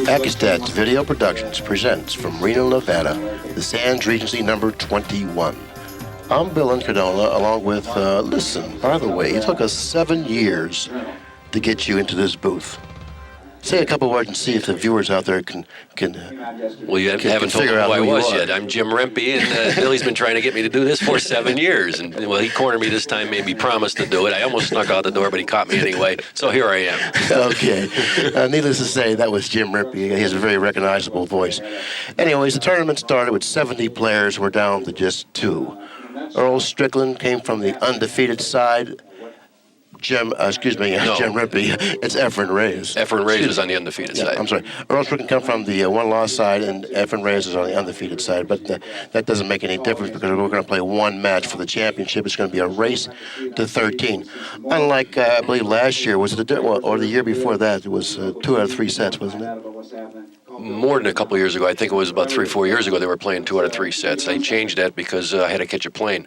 Akistats Video Productions presents from Reno, Nevada, the SANDS Regency number 21. I'm Bill Incardona, along with, listen, by the way, it took us 7 years to get you into this booth. Say a couple words and see if the viewers out there can Well, you haven't told me who I was yet. I'm Jim Rempe, and Billy's been trying to get me to do this for 7 years. And, well, he cornered me this time, made me promise to do it. I almost snuck out the door, but he caught me anyway. So here I am. Okay. Needless to say, that was Jim Rempe. He has a very recognizable voice. Anyways, the tournament started with 70 players. We're down to just 2. Earl Strickland came from the undefeated side. Jim Rempe. It's Efren REYES. Efren REYES is on the undefeated side. I'm sorry. Earl Strickland come from the one-loss side, and Efren REYES is on the undefeated side. But that doesn't make any difference because we're going to play one match for the championship. It's going to be a race to 13. Unlike, I believe, last year, or the year before that, it was 2 out of 3 sets, wasn't it? More than a couple of years ago. I think it was about 3 or 4 years ago they were playing 2 out of 3 sets. I changed that because I had to catch a plane.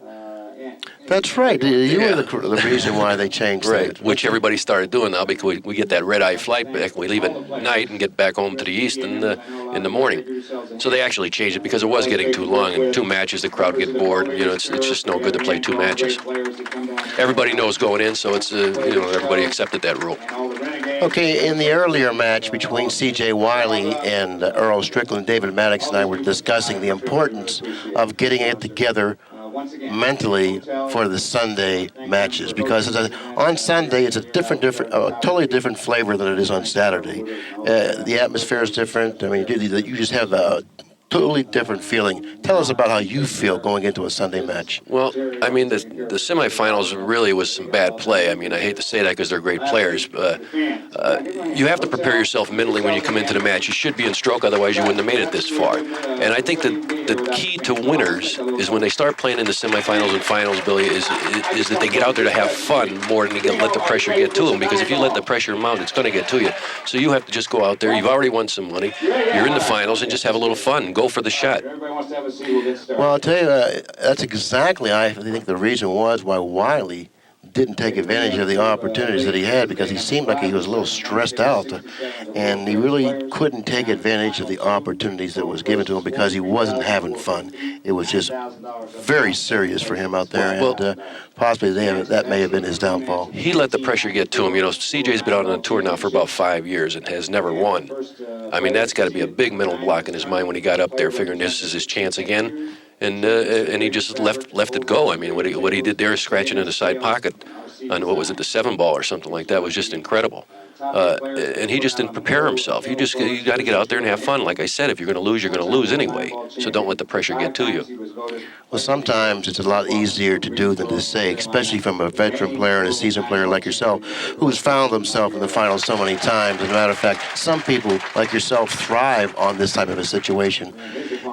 That's right. You were the reason why they changed that. Which everybody started doing now because we get that red-eye flight back. We leave at night and get back home to the east in the morning. So they actually changed it because it was getting too long. And 2 matches, the crowd get bored. You know, it's just no good to play 2 matches. Everybody knows going in, so it's everybody accepted that rule. Okay, in the earlier match between C.J. Wiley and Earl Strickland, David Maddox and I were discussing the importance of getting it together mentally for the Sunday matches, because on Sunday it's a totally different flavor than it is on Saturday. The atmosphere is different. I mean, you just have a totally different feeling. Tell us about how you feel going into a Sunday match. Well, I mean, the semifinals really was some bad play. I mean, I hate to say that because they're great players. You have to prepare yourself mentally when you come into the match. You should be in stroke, otherwise you wouldn't have made it this far. And I think that the key to winners is when they start playing in the semifinals and finals, Billy, is that they get out there to have fun more than to let the pressure get to them. Because if you let the pressure mount, it's going to get to you. So you have to just go out there. You've already won some money. You're in the finals, and just have a little fun. Go for the shot. Well, I'll tell you, that's exactly, I think, the reason was why Wiley didn't take advantage of the opportunities that he had, because he seemed like he was a little stressed out, and he really couldn't take advantage of the opportunities that was given to him because he wasn't having fun. It was just very serious for him out there, and possibly that may have been his downfall. He let the pressure get to him. You know, CJ's been out on the tour now for about 5 years and has never won. I mean, that's got to be a big mental block in his mind when he got up there, figuring this is his chance again. And he just left it go. I mean, what he did there, scratching in the side pocket on, what was it, the 7-ball or something like that, was just incredible. And he just didn't prepare himself. You got to get out there and have fun. Like I said, if you're going to lose, you're going to lose anyway. So don't let the pressure get to you. Well, sometimes it's a lot easier to do than to say, especially from a veteran player and a seasoned player like yourself, who's found himself in the finals so many times. As a matter of fact, some people like yourself thrive on this type of a situation.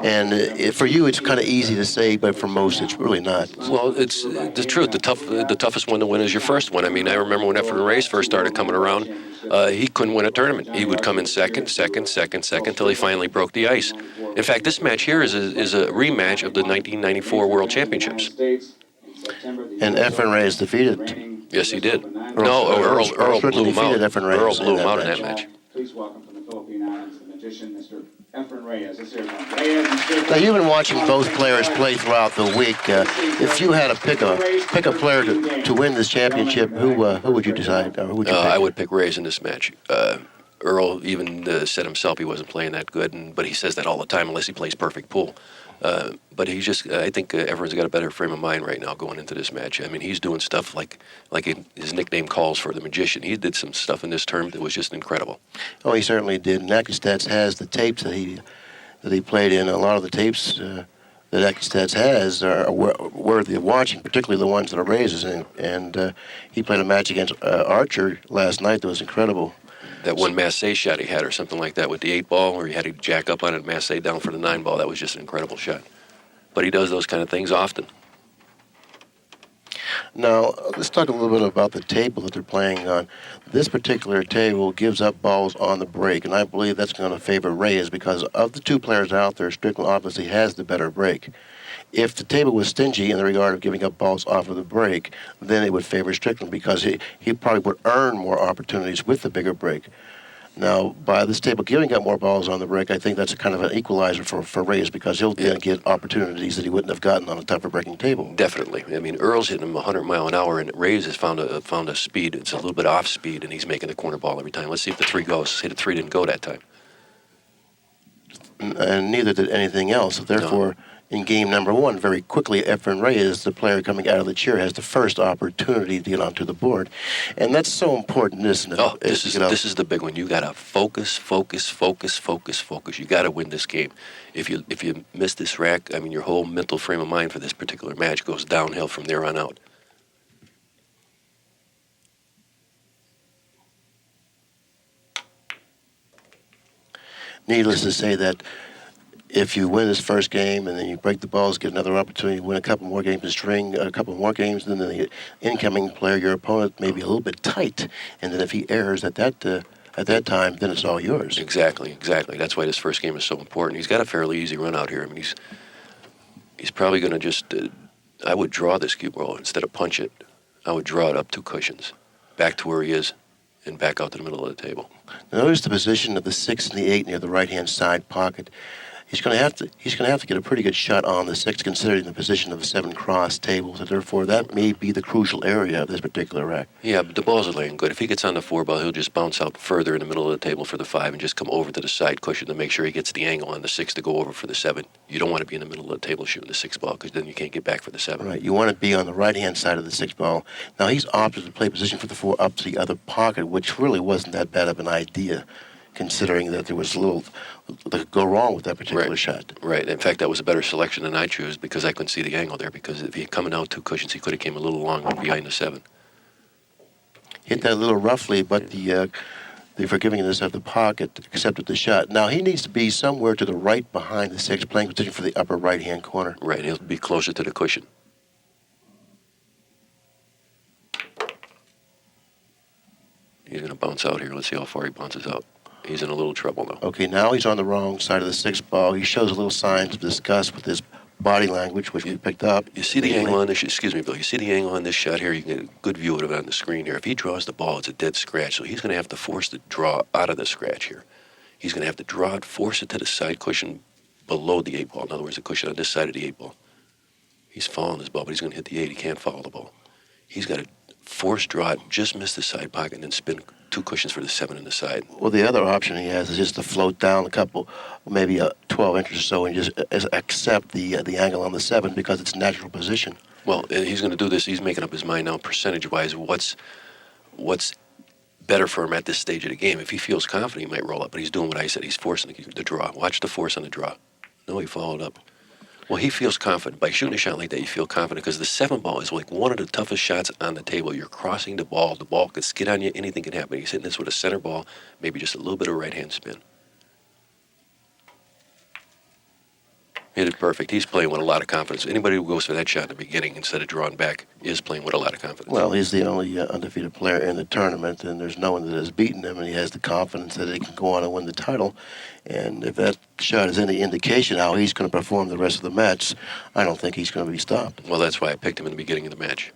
And for you, it's kind of easy to say, but for most, it's really not. Well, it's the truth. The toughest one to win is your first one. I mean, I remember when Efren REYES first started coming around, he couldn't win a tournament. He would come in second, till he finally broke the ice. In fact, this match here is a rematch of the 1994 World Championships. And Efren REYES defeated. Yes, he did. Earl blew him out. Earl blew him out in that match. Please welcome from the Philippine Islands, the magician, Mr. Efren REYES. Reyes. Now, you've been watching both players play throughout the week. If you had to pick a player to win this championship, who would you decide? Or who would you pick? I would pick REYES in this match. Earl even said himself he wasn't playing that good, but he says that all the time unless he plays perfect pool. But I think Efren's got a better frame of mind right now going into this match. I mean, he's doing stuff like his nickname calls for, the magician. He did some stuff in this term that was just incredible. Oh, he certainly did. And Akistats has the tapes that he played in. A lot of the tapes that Akistats has are worthy of watching, particularly the ones that are REYES in. And he played a match against Archer last night that was incredible. That one Massey shot he had or something like that with the 8-ball, where he had to jack up on it, Massey down for the 9-ball. That was just an incredible shot. But he does those kind of things often. Now, let's talk a little bit about the table that they're playing on. This particular table gives up balls on the break, and I believe that's going to favor REYES because of the 2 players out there, Strickland obviously has the better break. If the table was stingy in the regard of giving up balls off of the break, then it would favor Strickland because he probably would earn more opportunities with the bigger break. Now, by this table giving up more balls on the break, I think that's a kind of an equalizer for Reyes because he'll then get opportunities that he wouldn't have gotten on a tougher breaking table. Definitely. I mean, Earl's hitting him 100 mile an hour, and Reyes has found a speed. It's a little bit off speed, and he's making the corner ball every time. Let's see if the 3 goes. Hit a 3 didn't go that time. And neither did anything else. So therefore, in game number 1, very quickly, Efren Reyes, the player coming out of the chair, has the first opportunity to get onto the board. And that's so important, isn't it? Oh, this is the big one. You got to focus. You got to win this game. If you miss this rack, I mean, your whole mental frame of mind for this particular match goes downhill from there on out. Needless to say that if you win this first game and then you break the balls, get another opportunity to win a couple more games in string, a couple more games, then the incoming player, your opponent, may be a little bit tight. And then if he errs at that time, then it's all yours. Exactly. That's why this first game is so important. He's got a fairly easy run out here. I mean, he's probably going to just, I would draw this cue ball instead of punch it. I would draw it up 2 cushions, back to where he is, and back out to the middle of the table. Notice the position of the 6 and the 8 near the right-hand side pocket. He's going to have to get a pretty good shot on the 6, considering the position of the 7 cross table. So therefore, that may be the crucial area of this particular rack. Yeah, but the balls are laying good. If he gets on the 4 ball, he'll just bounce out further in the middle of the table for the 5 and just come over to the side cushion to make sure he gets the angle on the 6 to go over for the 7. You don't want to be in the middle of the table shooting the 6 ball because then you can't get back for the 7. Right. You want to be on the right-hand side of the 6 ball. Now, he's opted to play position for the 4 up to the other pocket, which really wasn't that bad of an idea, considering that there was a little that could go wrong with that particular shot. Right. In fact, that was a better selection than I chose because I couldn't see the angle there. Because if he had coming out 2 cushions, he could have came a little long behind the 7. Hit that a little roughly, but the forgivingness of the pocket accepted the shot. Now, he needs to be somewhere to the right behind the 6, playing position for the upper right-hand corner. Right. He'll be closer to the cushion. He's going to bounce out here. Let's see how far he bounces out. He's in a little trouble, though. Okay, now he's on the wrong side of the 6 ball. He shows a little signs of disgust with his body language, which we picked up. You see the angle on this, excuse me, Bill, you see the angle on this shot here? You can get a good view of it on the screen here. If he draws the ball, it's a dead scratch, so he's going to have to force the draw out of the scratch here. He's going to have to draw it, force it to the side cushion below the 8 ball. In other words, the cushion on this side of the 8 ball. He's following this ball, but he's going to hit the 8. He can't follow the ball. He's got to force draw it, just miss the side pocket, and then spin 2 cushions for the 7 in the side. Well, the other option he has is just to float down a couple, maybe 12 inches or so, and just accept the angle on the 7 because it's natural position. Well, he's going to do this. He's making up his mind now, percentage-wise, what's better for him at this stage of the game. If he feels confident, he might roll up, but he's doing what I said. He's forcing the draw. Watch the force on the draw. No, he followed up. Well, he feels confident. By shooting a shot like that, you feel confident because the 7 ball is like one of the toughest shots on the table. You're crossing the ball. The ball could skid on you. Anything can happen. He's hitting this with a center ball, maybe just a little bit of right-hand spin. Hit it perfect. He's playing with a lot of confidence. Anybody who goes for that shot in the beginning instead of drawing back is playing with a lot of confidence. Well, he's the only undefeated player in the tournament, and there's no one that has beaten him, and he has the confidence that he can go on and win the title. And if that shot is any indication how he's going to perform the rest of the match, I don't think he's going to be stopped. Well, that's why I picked him in the beginning of the match.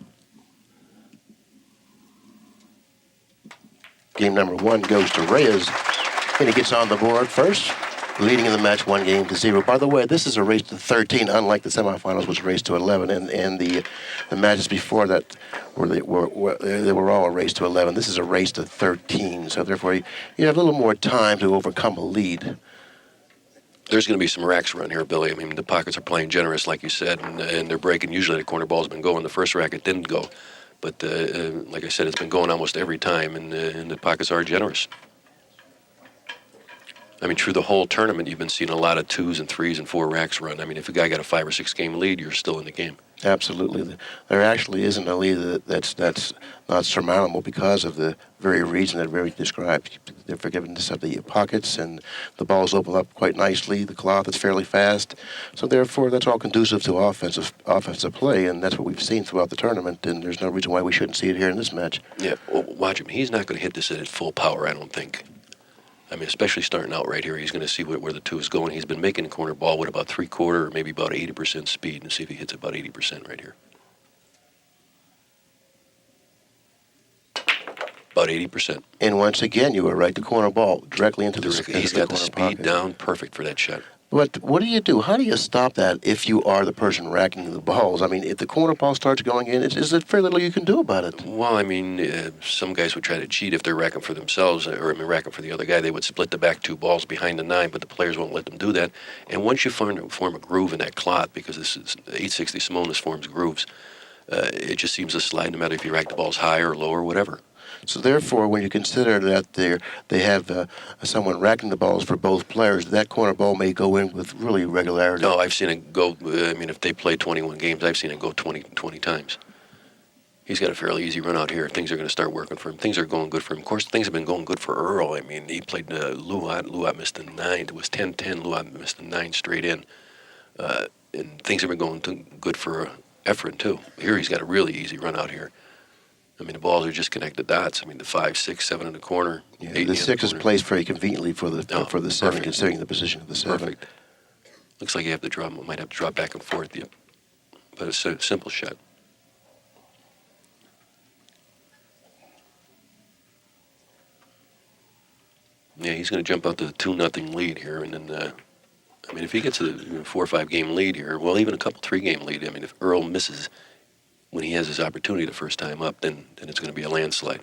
Game number 1 goes to Reyes, and he gets on the board first, leading in the match 1-0. By the way, this is a race to 13, unlike the semifinals, which raced to 11, and the matches before that they were all a race to 11. This is a race to 13, so therefore you have a little more time to overcome a lead. There's going to be some racks around here, Billy. I mean, the pockets are playing generous, like you said, and they're breaking. Usually the corner ball's been going. The first rack, it didn't go. But like I said, it's been going almost every time, and the pockets are generous. I mean, through the whole tournament, you've been seeing a lot of 2s and 3s and 4 racks run. I mean, if a guy got a 5 or 6 game lead, you're still in the game. Absolutely. There actually isn't a lead that's not surmountable because of the very reason that Barry described. The forgiveness of the pockets, and the balls open up quite nicely. The cloth is fairly fast. So therefore, that's all conducive to offensive play, and that's what we've seen throughout the tournament, and there's no reason why we shouldn't see it here in this match. Yeah, well, watch him. He's not going to hit this at full power, I don't think. I mean, especially starting out right here, he's going to see where the 2 is going. He's been making a corner ball with about 3/4 or maybe about 80% speed, and see if he hits about 80% right here. About about 80%. And once again, you were right. The corner ball directly into He's got the corner speed pocket. down, perfect for that shot. But what do you do? How do you stop that if you are the person racking the balls? I mean, if the corner ball starts going in, is there very little you can do about it? Well, I mean, some guys would try to cheat if they're racking for themselves, or racking for the other guy. They would split the back two balls behind the 9, but the players won't let them do that. And once you form a groove in that clot, because this is 860 Simonis forms grooves, it just seems to slide no matter if you rack the balls high or low or whatever. So therefore, when you consider that they have someone racking the balls for both players, that corner ball may go in with really regularity. No, I've seen it go. I mean, if they play 21 games, I've seen it go 20 times. He's got a fairly easy run out here. Things are going to start working for him. Things are going good for him. Of course, things have been going good for Earl. I mean, he played Luat. Luat missed the 9. It was 10-10. Luat missed the 9 straight in. And things have been going good for Efren, too. Here he's got a really easy run out here. I mean, the balls are just connected dots. I mean, the 5, 6, 7 in the corner. Yeah, 8 the 6 is corner. placed very conveniently for the 7, perfect. considering the position of the 7. Perfect. Looks like you have to draw. Might have to drop back and forth. Yeah. But it's a simple shot. Yeah, he's going to jump out to the 2-0 lead here, and then. I mean, if he gets a 4 or 5 game lead here, well, even a couple 3 game lead. I mean, if Earl misses when he has his opportunity the first time up, then it's going to be a landslide.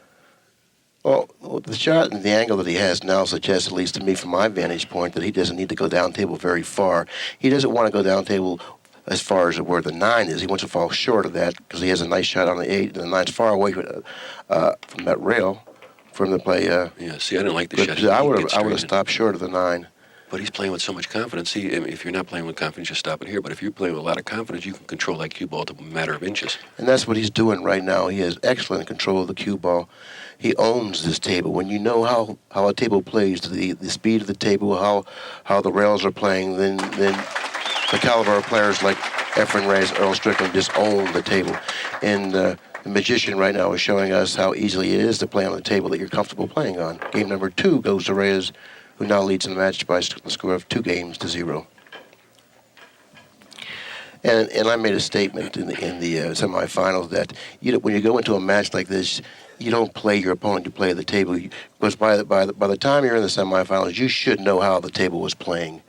Well, the shot and the angle that he has now suggests, at least to me from my vantage point, that he doesn't need to go down table very far. He doesn't want to go down table as far as where the 9 is. He wants to fall short of that because he has a nice shot on the 8, and the 9's far away from that rail for him to play. Yeah, see, I didn't like the shot. I would have stopped short of the 9. But he's playing with so much confidence. See, I mean, if you're not playing with confidence, you stop it here. But if you're playing with a lot of confidence, you can control that cue ball to a matter of inches. And that's what he's doing right now. He has excellent control of the cue ball. He owns this table. When you know how a table plays, the speed of the table, how the rails are playing, then the caliber of players like Efren REYES, Earl Strickland just own the table. And the magician right now is showing us how easily it is to play on the table that you're comfortable playing on. Game number 2 goes to REYES, who now leads in the match by the score of 2-0. And I made a statement in the semifinals that when you go into a match like this, you don't play your opponent, you play the table. Because by the time you're in the semifinals, you should know how the table was playing.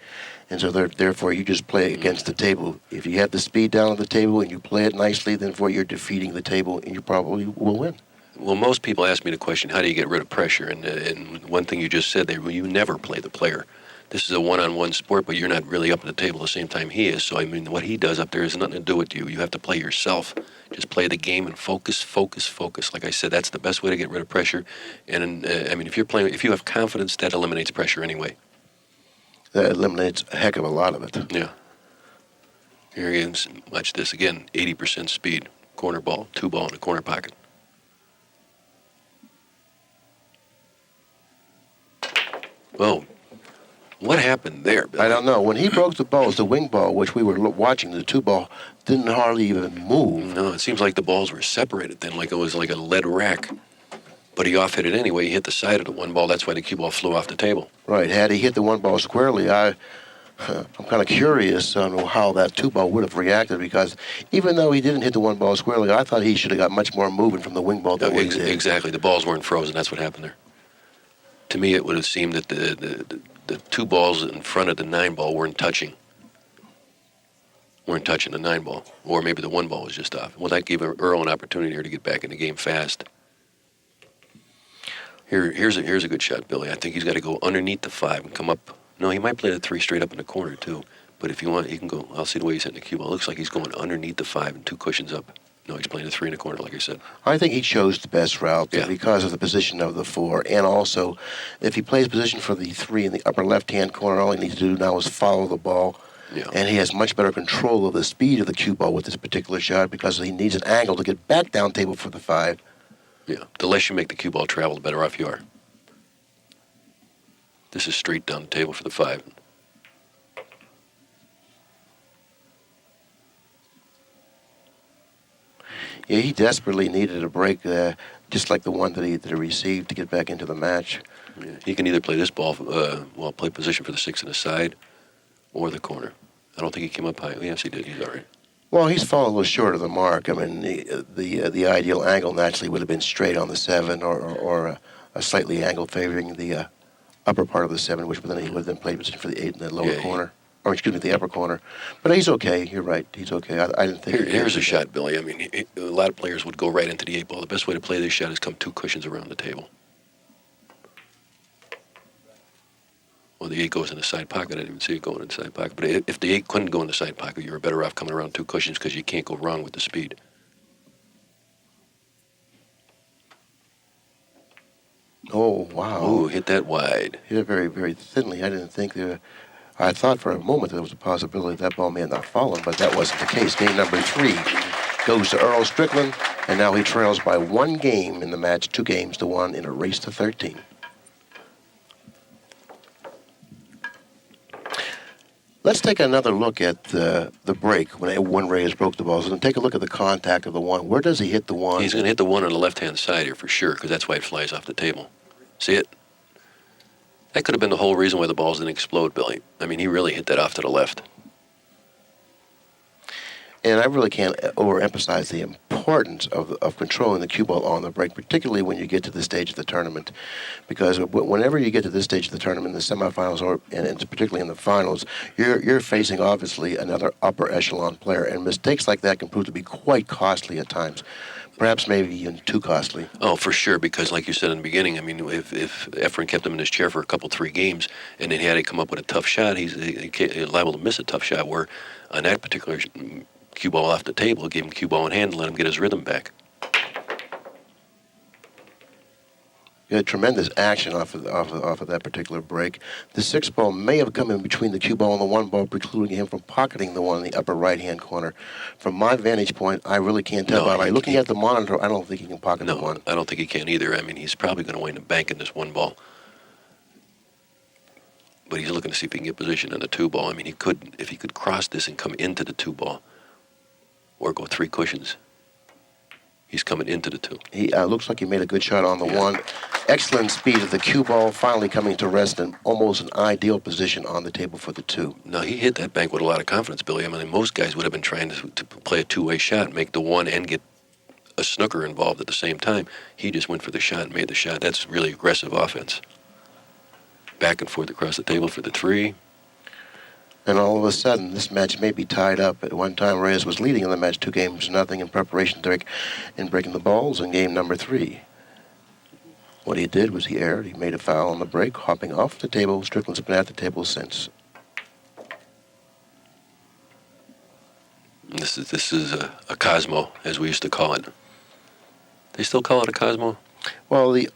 And so therefore, you just play against the table. If you have the speed down at the table and you play it nicely, then you're defeating the table and you probably will win. Well, most people ask me the question, how do you get rid of pressure? And one thing you just said there, well, you never play the player. This is a one-on-one sport, but you're not really up at the table at the same time he is. So, I mean, what he does up there has nothing to do with you. You have to play yourself. Just play the game and focus, focus, focus. Like I said, that's the best way to get rid of pressure. And, I mean, if you have confidence, that eliminates pressure anyway. That eliminates a heck of a lot of it. Yeah. Here he is. Watch this again. 80% speed. Corner ball. 2 ball in the corner pocket. Oh, what happened there, Billy? I don't know. When he broke the balls, the wing ball, which we were watching, the 2 ball, didn't hardly even move. No, it seems like the balls were separated then, like it was like a lead rack. But he off-hit it anyway. He hit the side of the 1 ball. That's why the cue ball flew off the table. Right. Had he hit the 1 ball squarely, I'm kind of curious on how that 2 ball would have reacted, because even though he didn't hit the 1 ball squarely, I thought he should have got much more movement from the wing ball than he did. Exactly. The balls weren't frozen. That's what happened there. To me, it would have seemed that the 2 balls in front of the 9 ball weren't touching the 9 ball. Or maybe the 1 ball was just off. Well, that gave Earl an opportunity here to get back in the game fast. Here's a good shot, Billy. I think he's got to go underneath the 5 and come up. No, he might play the 3 straight up in the corner, too. But if you want, he can go. I'll see the way he's hitting the cue ball. It looks like he's going underneath the 5 and 2 cushions up. No, he's playing the 3 in the corner, like I said. I think he chose the best route because of the position of the 4. And also, if he plays position for the 3 in the upper left-hand corner, all he needs to do now is follow the ball. Yeah. And he has much better control of the speed of the cue ball with this particular shot because he needs an angle to get back down table for the 5. Yeah, the less you make the cue ball travel, the better off you are. This is straight down the table for the 5. Yeah, he desperately needed a break, just like the one that he received to get back into the match. Yeah, he can either play this ball, play position for the 6 in the side, or the corner. I don't think he came up high. Yes, he did. He's all right. Well, he's fallen a little short of the mark. I mean, the ideal angle naturally would have been straight on the 7 or a slightly angle favoring the upper part of the 7, which then he would have then played position for the 8 in the lower corner. Or, excuse me, the upper corner. But he's okay. You're right. He's okay. I didn't think... Here's a shot, Billy. I mean, a lot of players would go right into the 8 ball. The best way to play this shot is come 2 cushions around the table. Well, the 8 goes in the side pocket. I didn't even see it going in the side pocket. But if the 8 couldn't go in the side pocket, you were better off coming around 2 cushions because you can't go wrong with the speed. Oh, wow. Ooh, hit that wide. Hit it very, very thinly. I didn't think there... I thought for a moment there was a possibility that ball may have not fallen, but that wasn't the case. Game number 3 goes to Earl Strickland, and now he trails by 1 game in the match, 2 games to 1 in a race to 13. Let's take another look at the break when Reyes broke the balls, and take a look at the contact of the 1. Where does he hit the 1? He's going to hit the 1 on the left-hand side here for sure, because that's why it flies off the table. See it? That could have been the whole reason why the balls didn't explode, Billy. I mean, he really hit that off to the left. And I really can't overemphasize the importance of controlling the cue ball on the break, particularly when you get to this stage of the tournament. Because whenever you get to this stage of the tournament, the semifinals, and particularly in the finals, you're facing, obviously, another upper echelon player. And mistakes like that can prove to be quite costly at times. Perhaps maybe even too costly. Oh, for sure, because like you said in the beginning, I mean, if Efren kept him in his chair for a couple, 3 games, and then he had to come up with a tough shot, he's liable to miss a tough shot, where on that particular cue ball off the table, give him cue ball in hand and let him get his rhythm back. You had tremendous action off of that particular break. The 6 ball may have come in between the cue ball and the 1 ball, precluding him from pocketing the 1 in the upper right-hand corner. From my vantage point, I really can't tell. By looking at the monitor, I don't think he can pocket the 1. I don't think he can either. I mean, he's probably going to wind up banking this 1 ball. But he's looking to see if he can get position on the 2 ball. I mean, if he could cross this and come into the 2 ball, or go 3 cushions. He's coming into the 2. He looks like he made a good shot on the 1. Excellent speed of the cue ball, finally coming to rest in almost an ideal position on the table for the 2. No, he hit that bank with a lot of confidence, Billy. I mean, most guys would have been trying to play a 2-way shot, make the 1 and get a snooker involved at the same time. He just went for the shot and made the shot. That's really aggressive offense. Back and forth across the table for the 3. And all of a sudden, this match may be tied up. At one time, Reyes was leading in the match 2-0 in preparation in breaking the balls in game number 3. What he did was he erred. He made a foul on the break, hopping off the table. Strickland's been at the table since. This is a Cosmo, as we used to call it. They still call it a Cosmo? Well, the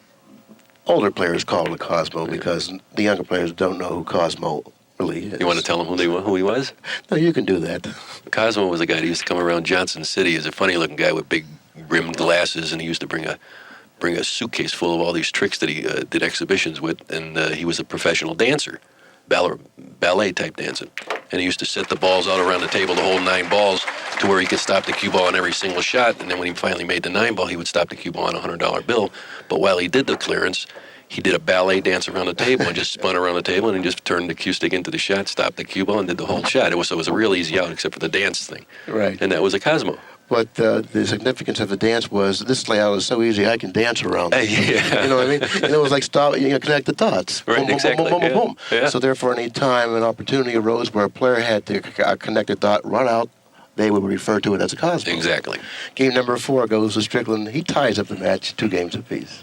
older players call it a Cosmo because the younger players don't know who Cosmo really is. You want to tell them who he was? No, you can do that. Cosmo was a guy that used to come around Johnson City. He's a funny-looking guy with big rimmed glasses, and he used to bring a suitcase full of all these tricks that he did exhibitions with, and he was a professional dancer, ballet-type dancing. And he used to set the balls out around the table, the whole 9 balls, to where he could stop the cue ball on every single shot, and then when he finally made the 9 ball, he would stop the cue ball on a $100 bill. But while he did the clearance, he did a ballet dance around the table and just spun around the table and he just turned the cue stick into the shot, stopped the cue ball, and did the whole shot. It was a real easy out except for the dance thing. Right. And that was a Cosmo. But the significance of the dance was this layout is so easy I can dance around it. Yeah. You know what I mean? And it was like connect the dots. Right, Boom, exactly. boom, boom, boom, boom. Yeah. So therefore, any time an opportunity arose where a player had to connect a dot, run out, they would refer to it as a Cosmo. Exactly. Game number 4 goes to Strickland. He ties up the match 2 games apiece.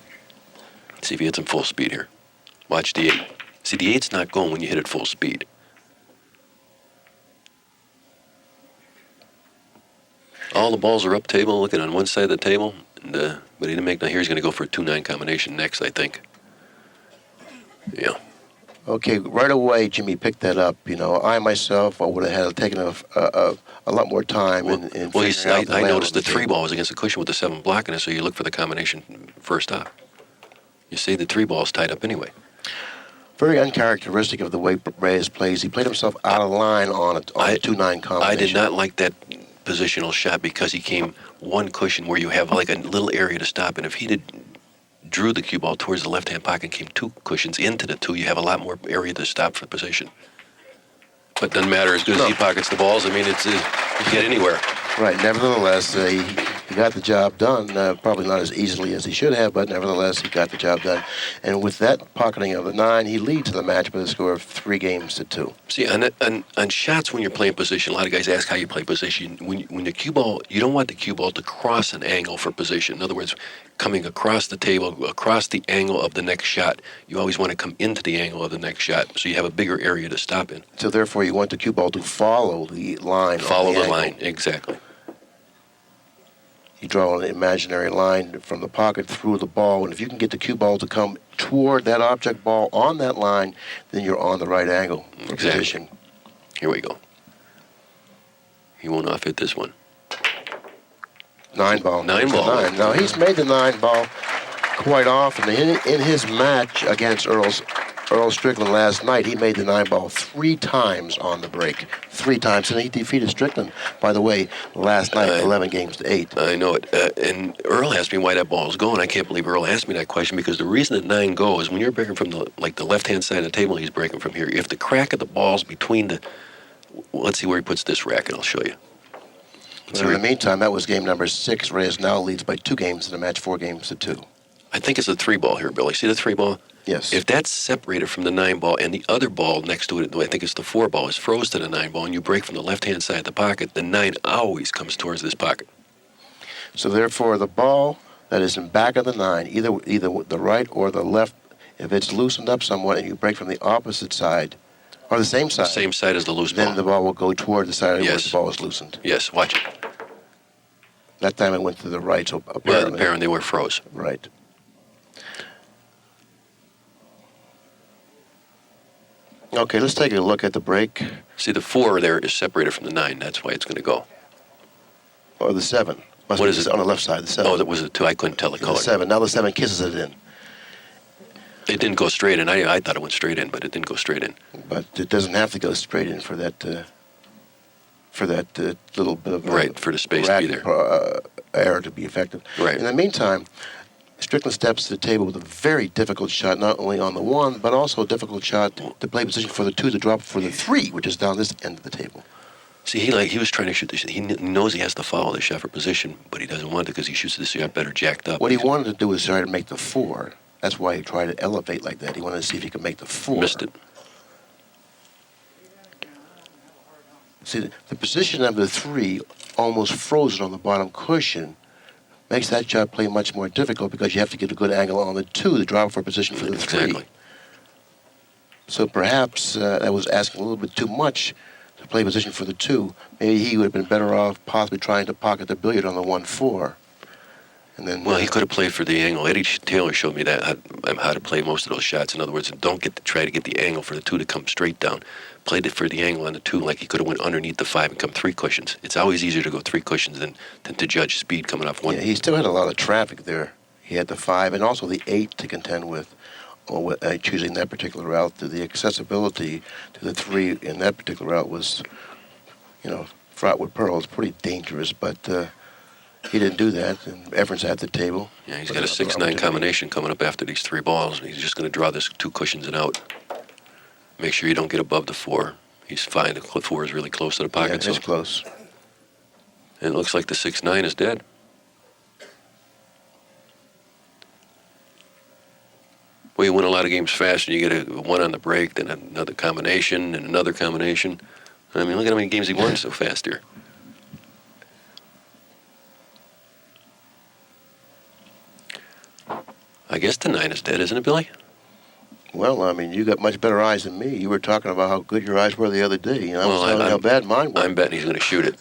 See if he hits him full speed here. Watch the 8. See, the 8's not going when you hit it full speed. All the balls are up table, looking on one side of the table, and, but he didn't make. Now here he's going to go for a 2-9 combination next, I think. Yeah. Okay, right away, Jimmy picked that up. You know, I myself would have taken a lot more time in figuring out the I layout noticed of the 3 ball was against the cushion with the 7 blocking it, so you look for the combination first up. You see the 3 ball's tied up anyway. Very uncharacteristic of the way Reyes plays. He played himself out of line on a 2-9 combination. I did not like that positional shot because he came 1 cushion where you have like a little area to stop, and if he drew the cue ball towards the left-hand pocket and came 2 cushions into the 2, you have a lot more area to stop for position. But it doesn't matter as good as he pockets the balls. I mean, you can get anywhere. Right. Nevertheless, he got the job done. Probably not as easily as he should have, but nevertheless, he got the job done. And with that pocketing of the 9, he leads the match by a score of 3-2. See, on shots when you're playing position, a lot of guys ask how you play position. When the cue ball, you don't want the cue ball to cross an angle for position. In other words, coming across the table, across the angle of the next shot. You always want to come into the angle of the next shot, so you have a bigger area to stop in. So therefore, you want the cue ball to follow the line. Follow the angle. line, exactly. You draw an imaginary line from the pocket through the ball, and if you can get the cue ball to come toward that object ball on that line, then you're on the right angle for Exactly. position. Here we go. He won't off hit this one. 9 ball. 9 ball. 9. Now, he's made the 9 ball quite often. In his match against Earl Strickland last night, he made the 9 ball 3 times on the break. 3 times, and he defeated Strickland, by the way, last night, 11-8. I know it. And Earl asked me why that ball is going. I can't believe Earl asked me that question, because the reason that 9 goes, when you're breaking from the left-hand side of the table, he's breaking from here. If the crack of the ball's between the... Let's see where he puts this racket. I'll show you. In the meantime, that was game number 6. Reyes now leads by 2 games in the match, 4-2. I think it's a 3 ball here, Billy. See the 3 ball? Yes. If that's separated from the 9 ball and the other ball next to it, I think it's the 4 ball, is froze to the 9 ball, and you break from the left-hand side of the pocket, the 9 always comes towards this pocket. So therefore, the ball that is in back of the 9, either the right or the left, if it's loosened up somewhat and you break from the opposite side, or the same side. Same side as the loose ball. Then the ball will go toward the side where the ball is loosened. Yes, watch it. That time it went to the right, so apparently they were froze. Right. Okay, let's take a look at the break. See, the 4 there is separated from the 9. That's why it's going to go. Or the 7. What is it? On the left side, the 7. Oh, that was a 2. I couldn't tell the color. The 7. Now the 7 kisses it in. It didn't go straight in. I thought it went straight in, but it didn't go straight in. But it doesn't have to go straight in for that little bit of right, for the space to be there. Error to be effective. Right. In the meantime, Strickland steps to the table with a very difficult shot, not only on the 1, but also a difficult shot to play position for the 2 to drop for the 3, which is down this end of the table. See, he was trying to shoot this. He knows he has to follow the shot for position, but he doesn't want to because he shoots this shot better jacked up. What he wanted to do was try to make the 4. That's why he tried to elevate like that. He wanted to see if he could make the 4. Missed it. See, the position of the 3, almost frozen on the bottom cushion, makes that shot play much more difficult because you have to get a good angle on the 2 to drop for a position for the 3. Exactly. So perhaps that was asking a little bit too much to play position for the 2. Maybe he would have been better off possibly trying to pocket the billiard on the 1-4. And then, well, he could have played for the angle. Eddie Taylor showed me that how to play most of those shots. In other words, don't try to get the angle for the 2 to come straight down. Played it for the angle on the 2, like he could have went underneath the 5 and come 3 cushions. It's always easier to go 3 cushions than to judge speed coming off 1. Yeah, he still had a lot of traffic there. He had the 5 and also the 8 to contend with, choosing that particular route. The accessibility to the 3 in that particular route was, fraught with pearls, pretty dangerous, but he didn't do that, and Efren's at the table. Yeah, he's got a 6-9 combination coming up after these 3 balls. He's just going to draw this 2 cushions and out. Make sure you don't get above the 4. He's fine. The 4 is really close to the pocket. Yeah, it's close. And it looks like the 6-9 is dead. Well, you win a lot of games fast, and you get a 1 on the break, then another combination, and another combination. I mean, look at how many games he won so fast here. I guess the 9 is dead, isn't it, Billy? Well, I mean, you got much better eyes than me. You were talking about how good your eyes were the other day. I was telling you how bad mine were. I'm betting he's going to shoot it.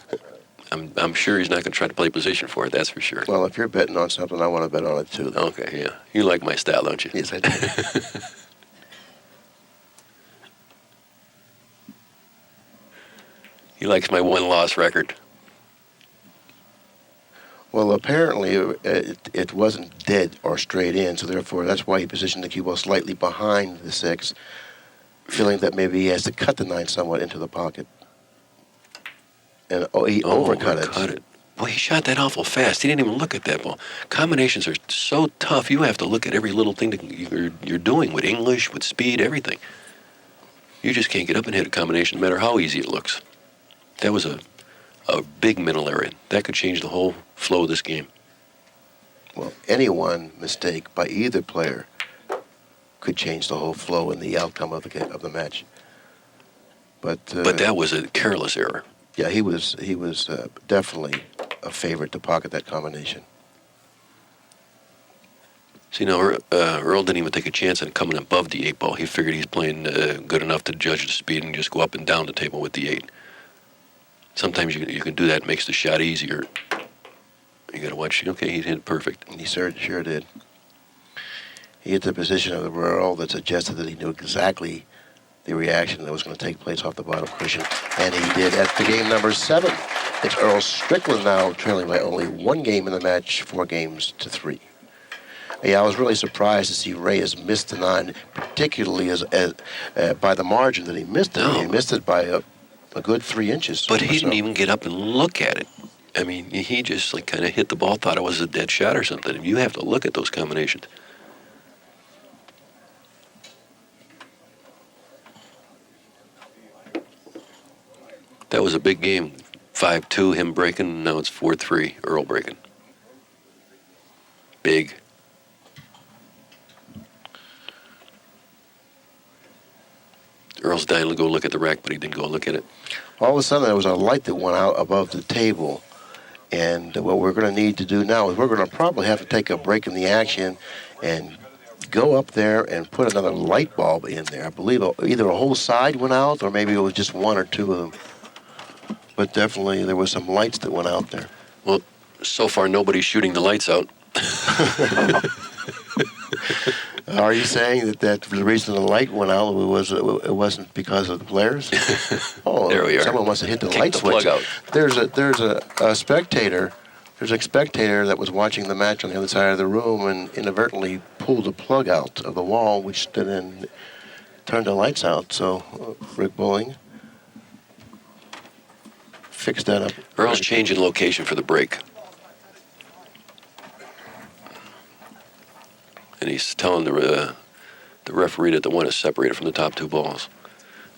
I'm sure he's not going to try to play position for it, that's for sure. Well, if you're betting on something, I want to bet on it too. Okay, yeah. You like my style, don't you? Yes, I do. He likes my 1-loss record. Well, apparently it wasn't dead or straight in, so therefore that's why he positioned the cue ball slightly behind the 6, feeling that maybe he has to cut the 9 somewhat into the pocket. And he overcut it. Boy, he shot that awful fast. He didn't even look at that ball. Combinations are so tough. You have to look at every little thing that you're doing with English, with speed, everything. You just can't get up and hit a combination no matter how easy it looks. That was a a big mental error. That could change the whole flow of this game. Well, any one mistake by either player could change the whole flow and the outcome of the match. But that was a careless error. Yeah, he was definitely a favorite to pocket that combination. See, now Earl didn't even take a chance on coming above the 8 ball. He figured he's playing good enough to judge the speed and just go up and down the table with the 8. Sometimes you can do that. It makes the shot easier. You got to watch. Okay, he hit it perfect. He sure did. He hit the position of the Earl that suggested that he knew exactly the reaction that was going to take place off the bottom cushion, and he did at the game number 7. It's Earl Strickland now trailing by only 1 game in the match, 4 games to 3. Yeah, I was really surprised to see Reyes miss the 9, particularly by the margin that he missed it. No. He missed it by a good 3 inches. But he didn't even get up and look at it. I mean, he just like kind of hit the ball, thought it was a dead shot or something. You have to look at those combinations. That was a big game. 5-2, him breaking. Now it's 4-3, Earl breaking. Big. Earl's dying to go look at the rack, but he didn't go look at it. All of a sudden, there was a light that went out above the table. And what we're going to need to do now is we're going to probably have to take a break in the action and go up there and put another light bulb in there. I believe either a whole side went out or maybe it was just 1 or 2 of them. But definitely there were some lights that went out there. Well, so far nobody's shooting the lights out. Are you saying that the reason the light went out it wasn't because of the players? Oh, there we are. Someone must have hit the Kicked light the switch. plug out. There's a spectator. There's a spectator that was watching the match on the other side of the room and inadvertently pulled the plug out of the wall, which then turned the lights out. So Rick Bowling fixed that up. Earl's changing location for the break. And he's telling the referee that the 1 is separated from the top 2 balls.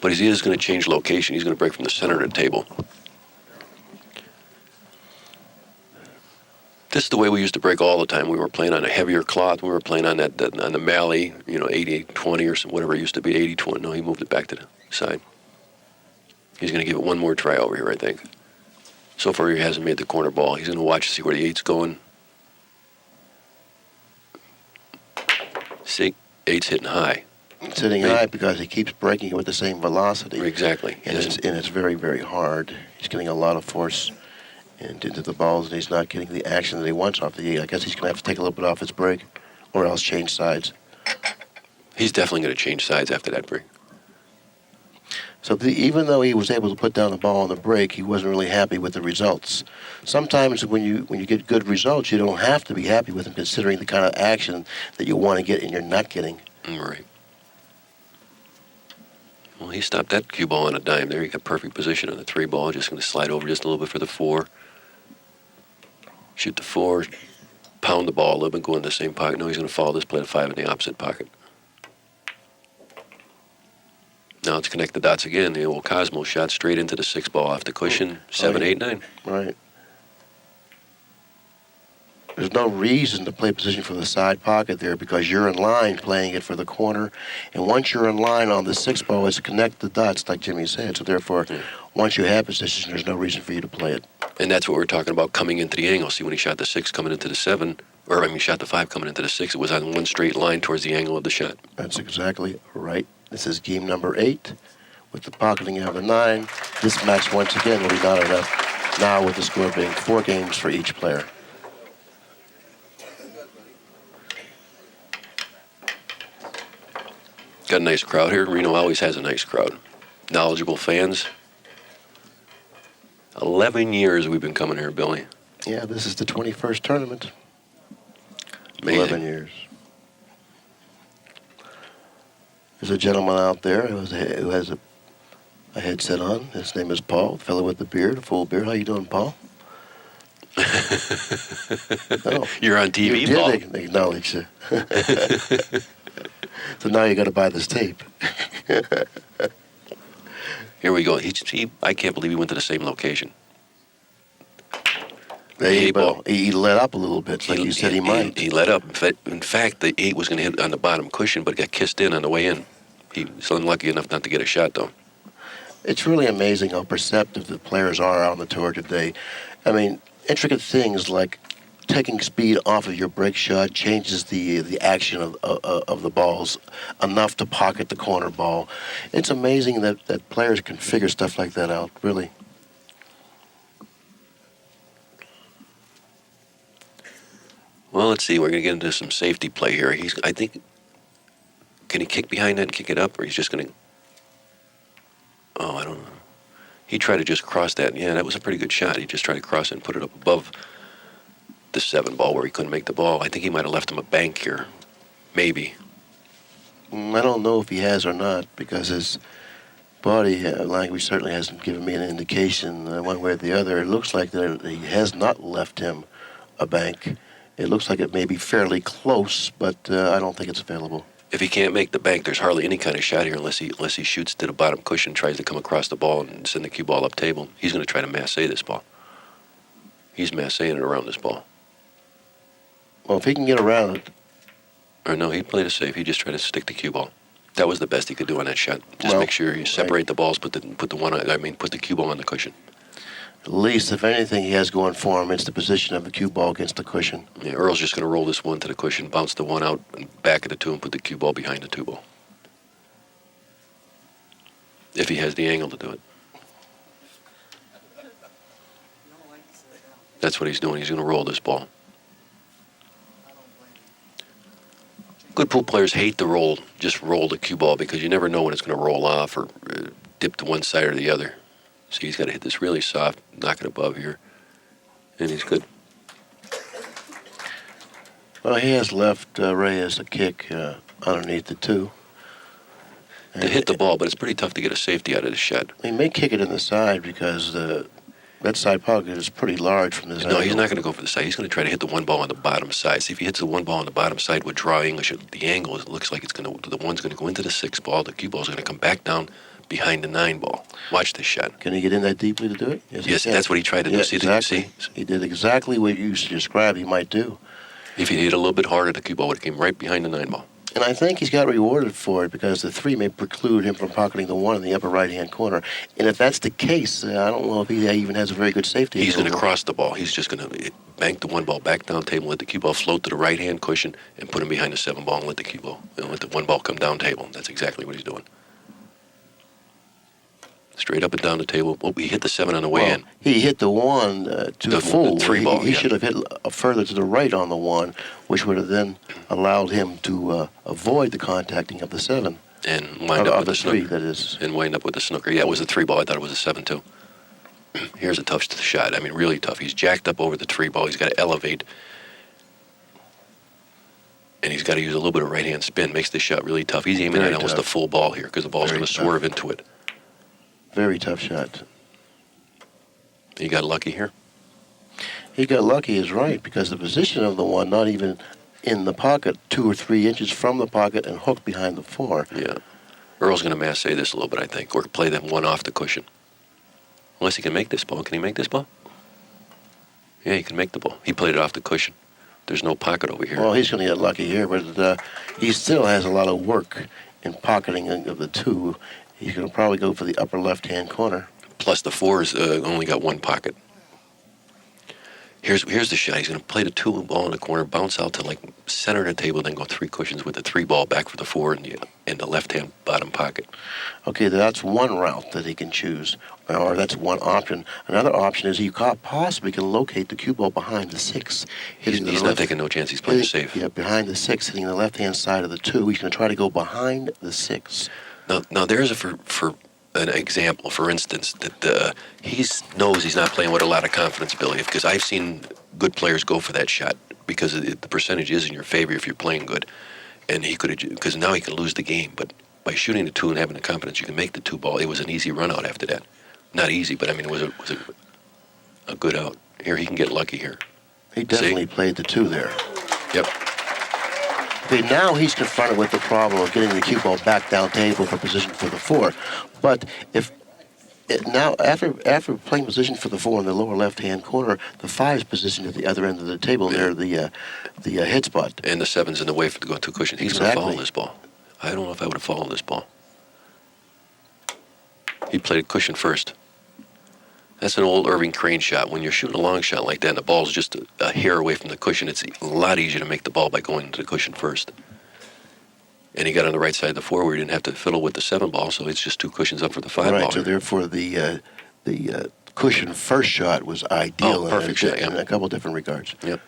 But he is going to change location. He's going to break from the center of the table. This is the way we used to break all the time. We were playing on a heavier cloth. We were playing on that on the Malley, 80-20 or some, whatever it used to be, 80-20. No, he moved it back to the side. He's going to give it one more try over here, I think. So far, he hasn't made the corner ball. He's going to watch to see where the 8's going. See, 8's hitting high. It's hitting high because he keeps breaking it with the same velocity. Exactly. And it's very, very hard. He's getting a lot of force into the balls, and he's not getting the action that he wants off the 8. I guess he's going to have to take a little bit off his break or else change sides. He's definitely going to change sides after that break. So even though he was able to put down the ball on the break, he wasn't really happy with the results. Sometimes when you get good results, you don't have to be happy with them considering the kind of action that you want to get and you're not getting. Right. Well, he stopped that cue ball on a dime there. He got perfect position on the 3 ball. Just going to slide over just a little bit for the 4. Shoot the 4. Pound the ball a little bit, go in the same pocket. No, he's going to follow this play to 5 in the opposite pocket. Now let's connect the dots again. The old Cosmo shot straight into the 6 ball off the cushion. 7, 8, 9. Right. There's no reason to play position for the side pocket there because you're in line playing it for the corner. And once you're in line on the 6 ball, it's to connect the dots, like Jimmy said. So therefore, once you have position, there's no reason for you to play it. And that's what we're talking about coming into the angle. See, when he shot the 6 coming into the 7, shot the 5 coming into the 6, it was on one straight line towards the angle of the shot. That's exactly right. This is game number 8 with the pocketing of the 9. This match, once again, will be knotted up now with the score being 4 games for each player. Got a nice crowd here. Reno always has a nice crowd. Knowledgeable fans. 11 years we've been coming here, Billy. Yeah, this is the 21st tournament. Amazing. 11 years. There's a gentleman out there who has a headset on. His name is Paul, the fellow with the beard, a full beard. How you doing, Paul? Oh, You're on TV, you Paul. did acknowledge. So now you got to buy this tape. Here we go. I can't believe he went to the same location. The 8 ball. He let up a little bit, like you said he might. He let up. In fact, the 8 was going to hit on the bottom cushion, but it got kissed in on the way in. He was unlucky enough not to get a shot, though. It's really amazing how perceptive the players are on the tour today. I mean, intricate things like taking speed off of your break shot changes the action of the balls enough to pocket the corner ball. It's amazing that players can figure stuff like that out, really. Well, let's see. We're going to get into some safety play here. I think, can he kick behind that and kick it up, or he's just going to? Oh, I don't know. He tried to just cross that. Yeah, that was a pretty good shot. He just tried to cross it and put it up above the 7 ball where he couldn't make the ball. I think he might have left him a bank here, maybe. I don't know if he has or not, because his body language certainly hasn't given me an indication one way or the other. It looks like that he has not left him a bank. It looks like it may be fairly close, but I don't think it's available. If he can't make the bank, there's hardly any kind of shot here unless he shoots to the bottom cushion, tries to come across the ball and send the cue ball up table. He's going to try to massé this ball. He's masséing it around this ball. Well, if he can get around it. Or no, he played it safe. He just tried to stick the cue ball. That was the best he could do on that shot. Just make sure you separate the balls, put the cue ball on the cushion. At least, if anything he has going for him, it's the position of the cue ball against the cushion. Yeah, Earl's just going to roll this 1 to the cushion, bounce the 1 out, and back of the 2, and put the cue ball behind the 2 ball. If he has the angle to do it. That's what he's doing. He's going to roll this ball. Good pool players hate to just roll the cue ball, because you never know when it's going to roll off or dip to one side or the other. So he's got to hit this really soft, knock it above here, and he's good. Well, he has left Reyes a kick underneath the 2. To hit the ball, but it's pretty tough to get a safety out of the shot. He may kick it in the side because that side pocket is pretty large from this angle. No, he's not going to go for the side. He's going to try to hit the 1 ball on the bottom side. See, if he hits the 1 ball on the bottom side with draw English at the angle, it looks like the 1's going to go into the 6 ball. The cue ball's going to come back down behind the 9 ball. Watch this shot. Can he get in that deeply to do it? Yes, that's what he tried to do. See, exactly. He did exactly what you described he might do. If he hit a little bit harder, the cue ball would have came right behind the 9 ball. And I think he's got rewarded for it, because the 3 may preclude him from pocketing the 1 in the upper right-hand corner. And if that's the case, I don't know if he even has a very good safety. He's going to cross the ball. He's just going to bank the 1 ball back down table, let the cue ball float to the right-hand cushion, and put him behind the 7 ball and let the cue ball, and let the 1 ball come down table. That's exactly what he's doing. Straight up and down the table. Oh, he hit the 7 on the way in. He hit the 1 to the full. The 3 ball. He should have hit further to the right on the 1, which would have then allowed him to avoid the contacting of the 7. And wind up with the 3, snooker. that is. And wind up with the snooker. Yeah, it was a 3 ball. I thought it was a 7 too. Here's a tough shot. I mean, really tough. He's jacked up over the 3 ball. He's got to elevate. And he's got to use a little bit of right-hand spin. Makes this shot really tough. He's aiming at almost the full ball here, because the ball's going to swerve into it. Very tough shot. He got lucky here. He got lucky is right, because the position of the 1, not even in the pocket, 2 or 3 inches from the pocket and hooked behind the 4. Yeah. Earl's going to massé this a little bit, I think, or play that 1 off the cushion. Unless he can make this ball. Can he make this ball? Yeah, he can make the ball. He played it off the cushion. There's no pocket over here. Well, he's going to get lucky here, but he still has a lot of work in pocketing of the 2. He's going to probably go for the upper left-hand corner. Plus the 4's only got 1 pocket. Here's the shot. He's going to play the 2 ball in the corner, bounce out to like center of the table, then go 3 cushions with the 3 ball back for the 4 in the left-hand bottom pocket. Okay, that's one route that he can choose, or that's one option. Another option is he possibly can locate the cue ball behind the 6. He's not taking no chance. He's playing safe. Yeah, behind the 6, hitting the left-hand side of the 2. He's going to try to go behind the 6. Now there's for an example, for instance, that he knows he's not playing with a lot of confidence, Billy, because I've seen good players go for that shot because the percentage is in your favor if you're playing good. And he could have, because now he can lose the game, but by shooting the 2 and having the confidence, you can make the 2 ball. It was an easy run out after that. Not easy, but I mean, it was a good out. Here, he can get lucky here. He definitely played the 2 there. Yep. Okay, now he's confronted with the problem of getting the cue ball back down table for position for the 4. But if Now, after playing position for the 4 in the lower left-hand corner, the 5 is positioned at the other end of the table near the hit spot. And the 7's in the way for to go 2 cushions. He's going to Exactly. follow this ball. I don't know if I would have followed this ball. He played cushion first. That's an old Irving Crane shot. When you're shooting a long shot like that and the ball's just a hair away from the cushion, it's a lot easier to make the ball by going to the cushion first. And he got on the right side of the 4 where he didn't have to fiddle with the 7 ball, so it's just 2 cushions up for the 5 Right, ball. so therefore the cushion first shot was ideal perfect shot, yeah. in a couple different regards. Yep.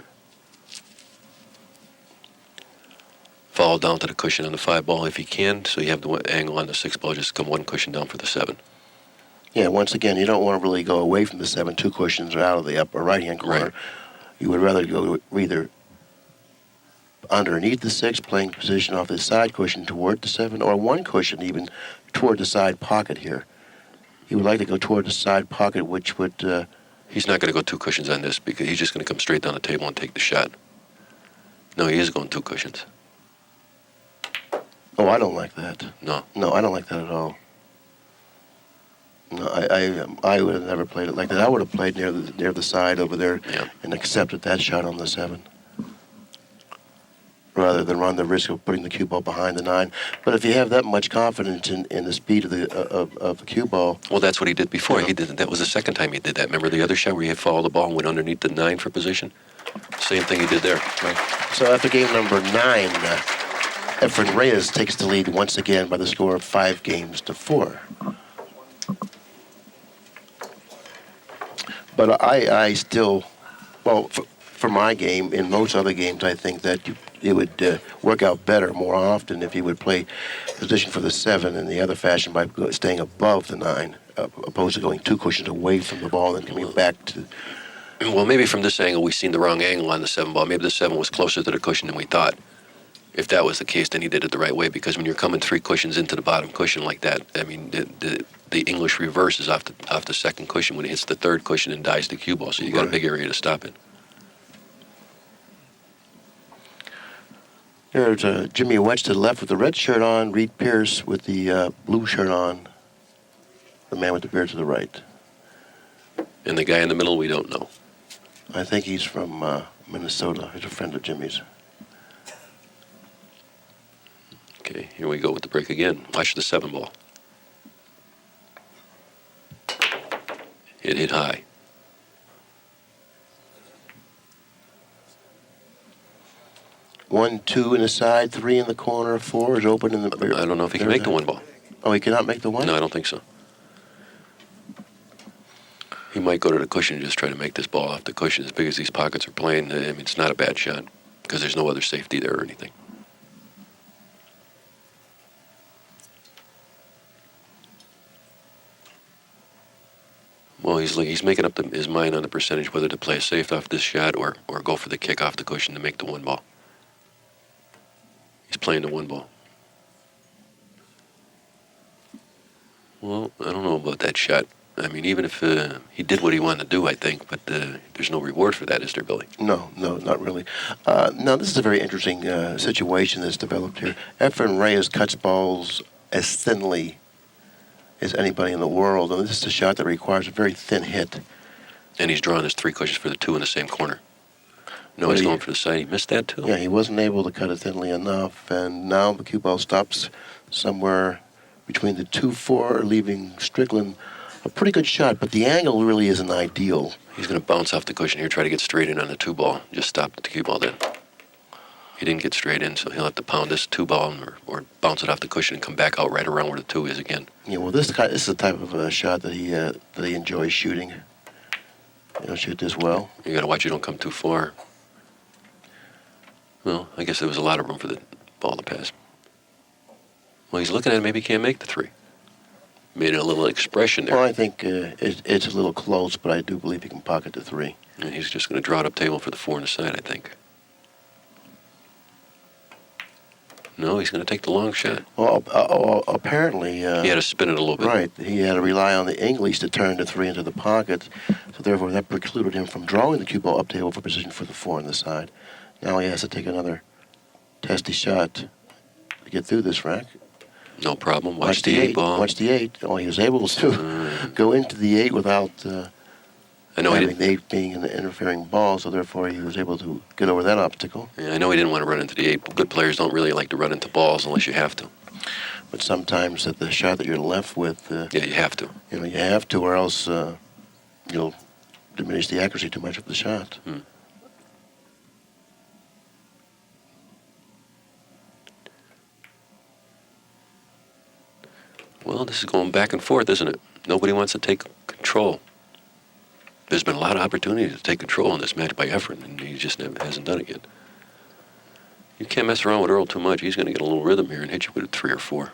Follow down to the cushion on the 5 ball if you can, so you have the angle on the 6 ball, just come 1 cushion down for the 7. Yeah, once again, you don't want to really go away from the 7. 2 cushions are out of the upper right-hand corner. Right. You would rather go either underneath the 6, playing position off the side cushion toward the 7, or 1 cushion even toward the side pocket here. You would like to go toward the side pocket, which would... He's not going to go 2 cushions on this because he's just going to come straight down the table and take the shot. No, he is going 2 cushions. Oh, I don't like that. No. No, I don't like that at all. No, I would have never played it like that. I would have played near the side over there and accepted that shot on the 7, rather than run the risk of putting the cue ball behind the 9. But if you have that much confidence in the speed of the cue ball, Well, that's what he did before. He did. That was the second time he did that. Remember the other shot where he had followed the ball and went underneath the 9 for position? Same thing he did there. so after game number 9, Efren Reyes takes the lead once again by the score of 5-4. But I still, well, for my game, in most other games, I think that it would work out better more often if you would play position for the 7 in the other fashion by staying above the 9, opposed to going 2 cushions away from the ball and coming back to... Well, maybe from this angle we've seen the wrong angle on the 7 ball. Maybe the 7 was closer to the cushion than we thought. If that was the case, then he did it the right way, because when you're coming 3 cushions into the bottom cushion like that, I mean, the English reverse is off the second cushion when it hits the 3rd cushion and dies the cue ball, so you got a big area to stop it. There's Jimmy Wedge to the left with the red shirt on, Reed Pierce with the blue shirt on, the man with the beard to the right. And the guy in the middle, we don't know. I think he's from Minnesota. He's a friend of Jimmy's. Okay, here we go with the break again. Watch the 7 ball. It hit high. One, 2 in the side, 3 in the corner, 4 is open in the... I don't know if he can make the 1 ball. Oh, he cannot make the 1? No, I don't think so. He might go to the cushion and just try to make this ball off the cushion. As big as these pockets are playing, I mean, it's not a bad shot because there's no other safety there or anything. Well, he's making up his mind on the percentage whether to play safe off this shot or go for the kick off the cushion to make the 1 ball. He's playing the 1 ball. Well, I don't know about that shot. I mean, even if he did what he wanted to do, I think, but there's no reward for that, is there, Billy? No, not really. Now, this is a very interesting situation that's developed here. Efren Reyes cuts balls as thinly as anybody in the world, and this is a shot that requires a very thin hit. And he's drawing his 3 cushions for the 2 in the same corner. No, he's going for the side. He missed that, too. Yeah, he wasn't able to cut it thinly enough, and now the cue ball stops somewhere between the 2-4, leaving Strickland a pretty good shot, but the angle really isn't ideal. He's going to bounce off the cushion here, try to get straight in on the 2 ball. Just stop the cue ball then. He didn't get straight in, so he'll have to pound this 2 ball or bounce it off the cushion and come back out right around where the 2 is again. Yeah, well, this is the type of shot that he enjoys shooting. He'll shoot this well. You got to watch you don't come too far. Well, I guess there was a lot of room for the ball to pass. Well, he's looking at it. Maybe he can't make the 3. Made a little expression there. Well, I think it's a little close, but I do believe he can pocket the 3. And he's just going to draw it up table for the 4 on the side, I think. No, he's going to take the long shot. Well, apparently... He had to spin it a little bit. Right. He had to rely on the English to turn the 3 into the pocket, so therefore that precluded him from drawing the cue ball up table for position for the 4 on the side. Now he has to take another testy shot to get through this rack. No problem. Watch the 8 ball. Watch the 8. Oh, he was able to go into the 8 without I know having the 8 being an interfering ball, so therefore he was able to get over that obstacle. Yeah, I know he didn't want to run into the 8. Good players don't really like to run into balls unless you have to. But sometimes at the shot that you're left with, Yeah, you have to. you have to, or else you'll diminish the accuracy too much of the shot. Well, this is going back and forth, isn't it? Nobody wants to take control. There's been a lot of opportunity to take control in this match by Efren, and he just hasn't done it yet. You can't mess around with Earl too much. He's going to get a little rhythm here and hit you with a 3 or 4.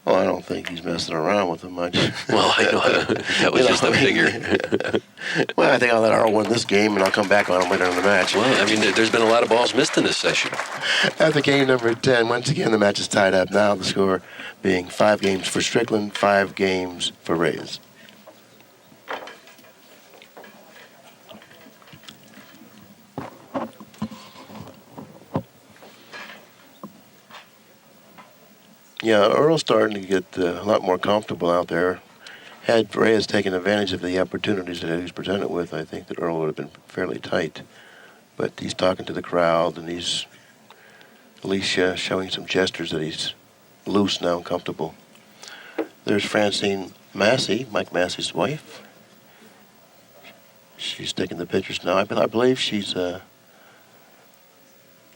Well, I don't think he's messing around with him much. Well, I know. That was just a figure. Well, I think I'll let Earl win this game, and I'll come back on him later in the match. Well, I mean, there's been a lot of balls missed in this session. After game number 10, once again, the match is tied up. Now the score being 5 games for Strickland, 5 games for Reyes. Yeah, Earl's starting to get a lot more comfortable out there. Had Reyes taken advantage of the opportunities that he was presented with, I think that Earl would have been fairly tight. But he's talking to the crowd, and he's at least showing some gestures that he's loose now and comfortable. There's Francine Massey, Mike Massey's wife. She's taking the pictures now. I believe she's For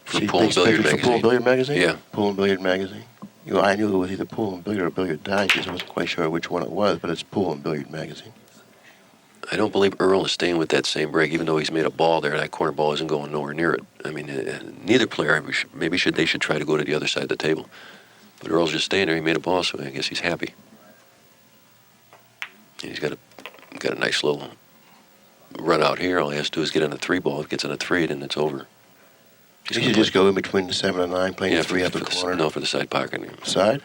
she Pool and takes Billiard pictures for Pool and Magazine. Billiard Magazine? Yeah. Pool and Billiard Magazine. I knew it was either Pool and Billiard or Billiard Digest. I wasn't quite sure which one it was, but it's Pool and Billiard Magazine. I don't believe Earl is staying with that same break, even though he's made a ball there. That corner ball isn't going nowhere near it. I mean, neither player maybe they should try to go to the other side of the table. But Earl's just staying there. He made a ball, so I guess he's happy. And he's got a nice little run out here. All he has to do is get on a 3 ball. If it gets on a 3, then it's over. You should just go in between the 7 and 9, playing the 3 out the corner. No, for the side pocket. Side?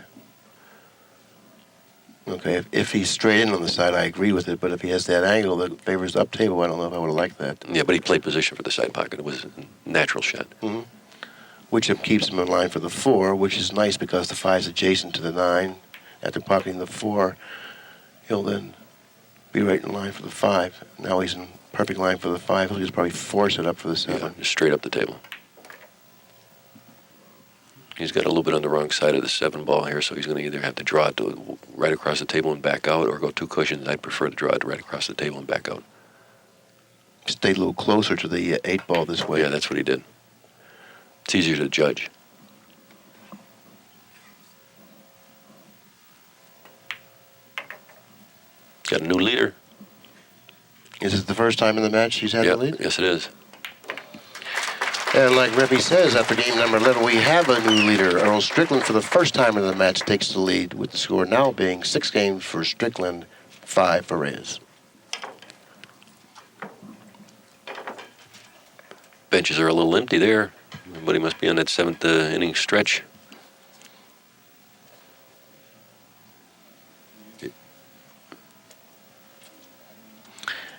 Okay, if he's straight in on the side, I agree with it. But if he has that angle that favors the up table, I don't know if I would have liked that. Yeah, but he played position for the side pocket. It was a natural shot. Mm-hmm. Which keeps him in line for the 4, which is nice because the 5 is adjacent to the 9. After pocketing the 4, he'll then be right in line for the 5. Now he's in perfect line for the 5. He'll just probably force it up for the 7. Yeah, just straight up the table. He's got a little bit on the wrong side of the 7 ball here, so he's going to either have to draw it right across the table and back out, or go 2 cushions. I'd prefer to draw it right across the table and back out. Stay a little closer to the 8 ball this way. Yeah, that's what he did. It's easier to judge. Got a new leader. Is this the first time in the match he's had the lead? Yes, it is. And like Rebbe says, after game number 11, we have a new leader. Earl Strickland, for the first time in the match, takes the lead, with the score now being 6 games for Strickland, 5 for Reyes. Benches are a little empty there. Everybody must be on that 7th inning stretch.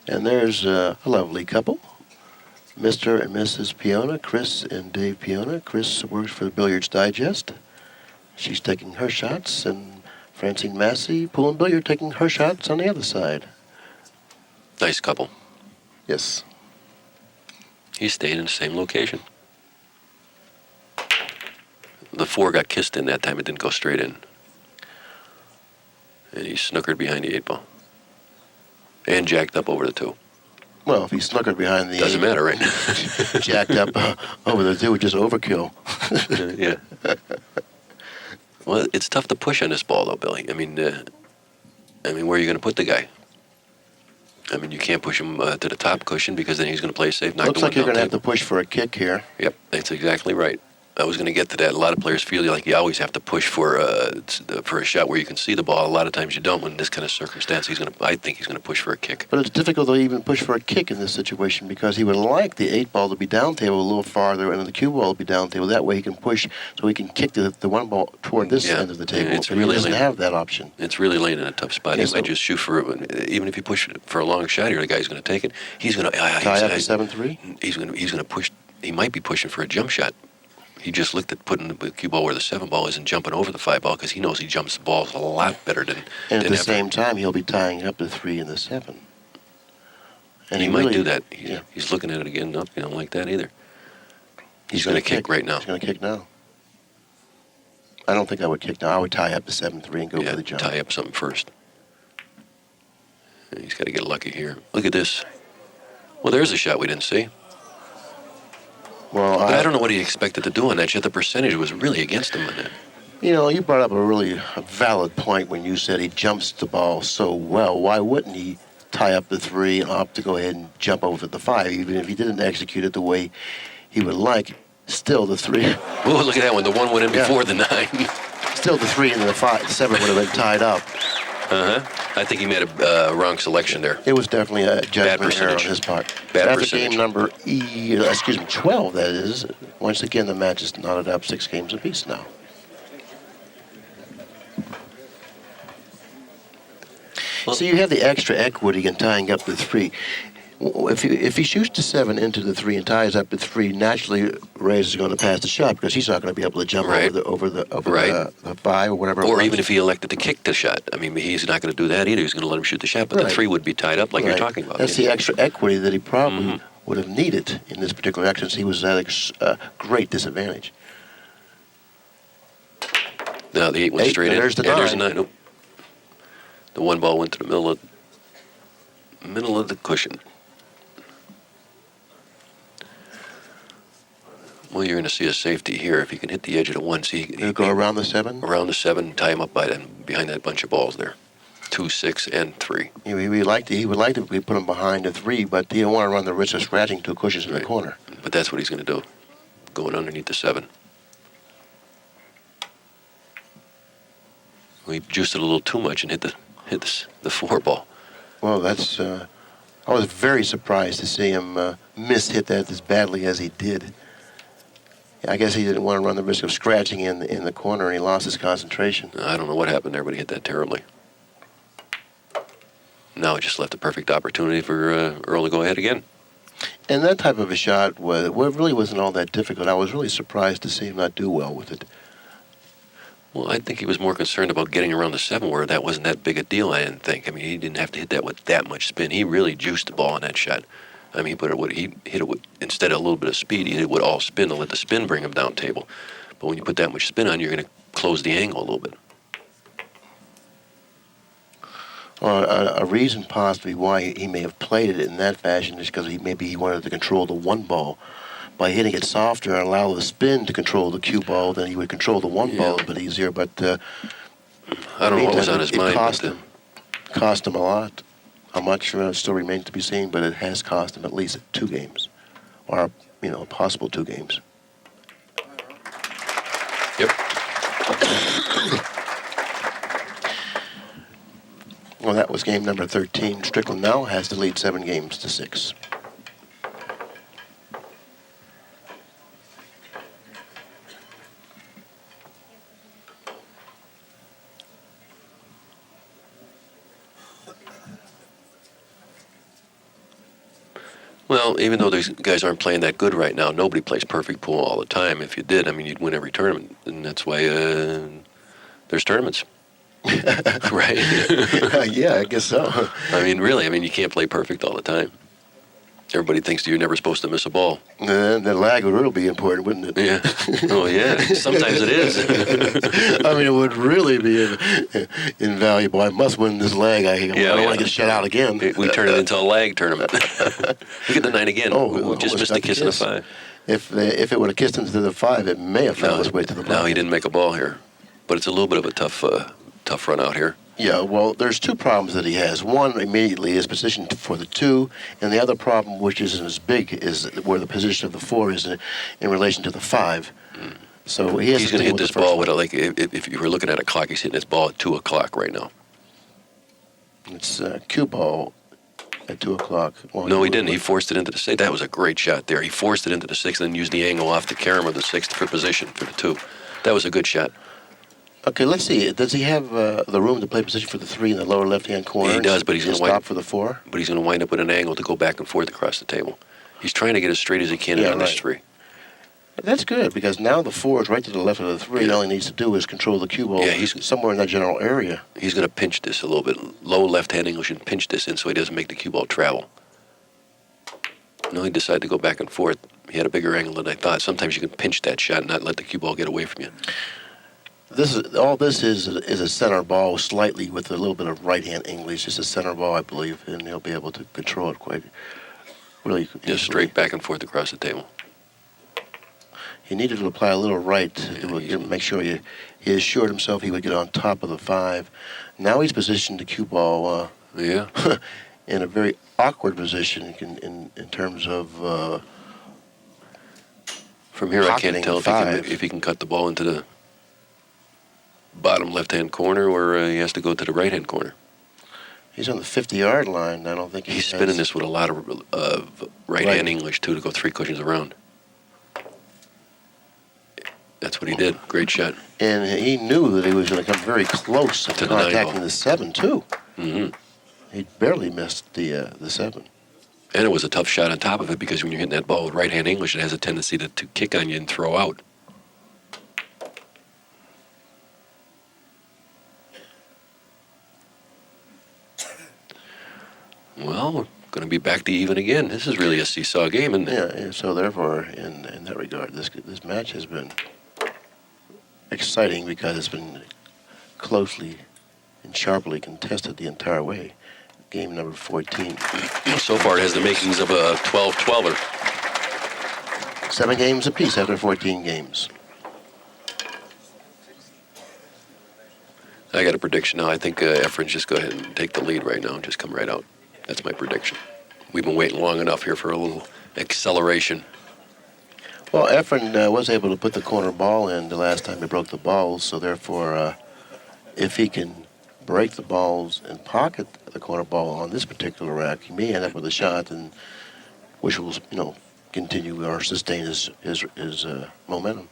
And there's a lovely couple, Mr. and Mrs. Piona, Chris and Dave Piona. Chris works for the Billiards Digest. She's taking her shots, and Francine Massey, Pool and Billiard, taking her shots on the other side. Nice couple. Yes. He's staying in the same location. The 4 got kissed in that time. It didn't go straight in. And he snookered behind the 8 ball. And jacked up over the 2. Well, if he snookered behind the Doesn't 8, matter, right? jacked up over the 2, just overkill. Yeah. Well, it's tough to push on this ball, though, Billy. I mean, where are you going to put the guy? I mean, you can't push him to the top cushion because then he's going to play safe. Looks like you're going to have to push for a kick here. Yep, that's exactly right. I was going to get to that. A lot of players feel like you always have to push for a shot where you can see the ball. A lot of times you don't. When in this kind of circumstance, I think he's going to push for a kick. But it's difficult to even push for a kick in this situation because he would like the 8 ball to be down table a little farther and the cue ball to be down table. That way he can push so he can kick the 1 ball toward this end of the table. It's but really he doesn't have that option. It's really laying in a tough spot. Yes, He might just shoot for it. Even if you push for a long shot here, the guy's going to take it. He's going to tie up to 7-3? He's going to push. He might be pushing for a jump shot. He just looked at putting the cue ball where the 7 ball is and jumping over the 5 ball because he knows he jumps the balls a lot better than. And at the same time, he'll be tying up the 3 and the 7. And he might really, do that. Yeah. He's looking at it again. Nope, you don't like that either. He's going to kick right now. He's going to kick now. I don't think I would kick now. I would tie up the 7-3 and go for the jump. Tie up something first. He's got to get lucky here. Look at this. Well, there's a shot we didn't see. Well, but I don't know what he expected to do on that shot. The percentage was really against him on that. You know, you brought up a really valid point when you said he jumps the ball so well. Why wouldn't he tie up the 3 and opt to go ahead and jump over the 5, even if he didn't execute it the way he would like? Still, the 3. Oh, look at that one. The 1 went in before the 9. Still, the 3 and the 5, the 7 would have been tied up. I think he made a wrong selection there. It was definitely a judgment error on his part. Bad After percentage. game number 12, that is. Once again, the match is knotted up 6 games apiece now. Well, so you have the extra equity in tying up the 3. If he shoots the 7 into the 3 and ties up the 3, naturally Reyes is going to pass the shot because he's not going to be able to jump over the 5 or whatever. Or even if he elected to kick the shot. I mean, he's not going to do that either. He's going to let him shoot the shot, but the 3 would be tied up like you're talking about. That's the extra equity that he probably would have needed in this particular action. He was at a great disadvantage. Now the 8 went straight in. There's the 9. There's nine. the 9. Nope. The 1 ball went to the middle of the cushion. Well, you're going to see a safety here if he can hit the edge of the 1. See, He'll go around the 7? Around the 7, tie him up behind that bunch of balls there. 2, 6, and 3. He would like to put him behind the 3, but he don't want to run the risk of scratching 2 cushions in the corner. But that's what he's going to do, going underneath the 7. We juiced it a little too much and hit the 4 ball. Well, that's. I was very surprised to see him miss-hit that as badly as he did. I guess he didn't want to run the risk of scratching in the corner, and he lost his concentration. I don't know what happened there, but he hit that terribly. Now it just left a perfect opportunity for Earl to go ahead again. And that type of a shot really wasn't all that difficult. I was really surprised to see him not do well with it. Well, I think he was more concerned about getting around the 7, where that wasn't that big a deal, I didn't think. I mean, he didn't have to hit that with that much spin. He really juiced the ball on that shot. I mean, he hit it with, instead of a little bit of speed, he hit it with all spin to let the spin bring him down table. But when you put that much spin on, you're going to close the angle a little bit. Well, a reason possibly why he may have played it in that fashion is because maybe he wanted to control the 1 ball. By hitting it softer and allow the spin to control the cue ball, then he would control the 1 ball a bit easier. But I don't know what was on his mind. It cost him a lot. How much still remains to be seen, but it has cost him at least 2 games, or possible 2 games. Yep. Well, that was game number 13. Strickland now has to lead 7 games to 6. Well, even though these guys aren't playing that good right now, nobody plays perfect pool all the time. If you did, I mean, you'd win every tournament, and that's why there's tournaments. Right? Yeah, I guess so. I mean, really, you can't play perfect all the time. Everybody thinks you're never supposed to miss a ball. The lag would really be important, wouldn't it? Yeah. Oh, yeah. Sometimes it is. I mean, it would really be invaluable. I must win this lag. I don't want to get shut out again. We turn it into a lag tournament. Look at the 9 again. We just missed the kiss in the 5. If it would have kissed into the 5, it may have found its way to the ball. No, he didn't make a ball here. But it's a little bit of a tough run out here. Yeah, well, there's 2 problems that he has. One, immediately, is position for the 2, and the other problem, which isn't as big, is where the position of the 4 is in relation to the 5. So he's going to hit this ball with if you were looking at a clock, he's hitting this ball at 2 o'clock right now. It's cue ball at 2 o'clock. Well, no, he didn't. He forced it into the 6. That was a great shot there. He forced it into the 6 and then used the angle off the carom of the 6 for position for the 2. That was a good shot. Okay, let's see. Does he have the room to play position for the 3 in the lower left-hand corner? He does, but he's going to stop for the 4. But he's going to wind up with an angle to go back and forth across the table. He's trying to get as straight as he can on this 3. That's good, because now the 4 is right to the left of the 3. Yeah. All he needs to do is control the cue ball Yeah, he's- somewhere in that general area. He's going to pinch this a little bit. Low left-hand English and pinch this in so he doesn't make the cue ball travel. No, he decided to go back and forth. He had a bigger angle than I thought. Sometimes you can pinch that shot and not let the cue ball get away from you. This is a center ball, slightly with a little bit of right-hand English. It's a center ball, I believe, and he'll be able to control it quite really Just easily. straight back and forth across the table. He needed to apply a little right to make sure he assured himself he would get on top of the 5. Now he's positioned the cue ball Yeah. in a very awkward position in terms of From here, I can't pocketing tell the if he can cut the ball into the bottom left-hand corner or he has to go to the right-hand corner. he's on the 50-yard line. I don't think He's spinning this with a lot of right-hand Right. English, too, to go 3 cushions around. That's what he did. Great shot. And he knew that he was going to come very close to To the 9 contacting ball. the 7 too. Hmm. He barely missed the 7. And it was a tough shot on top of it because when you're hitting that ball with right-hand English, it has a tendency to kick on you and throw out. Well, we're going to be back to even again. This is really a seesaw game, and Yeah, so therefore, in that regard, this match has been exciting because it's been closely and sharply contested the entire way. Game number 14. so far it has the makings of a 12-12er. 7 games apiece after 14 games. I got a prediction now. I think Efren's just go ahead and take the lead right now and just come right out. That's my prediction. We've been waiting long enough here for a little acceleration. Well, Efren was able to put the corner ball in the last time he broke the balls, so therefore, if he can break the balls and pocket the corner ball on this particular rack, he may end up with a shot, and which will, continue or sustain his momentum.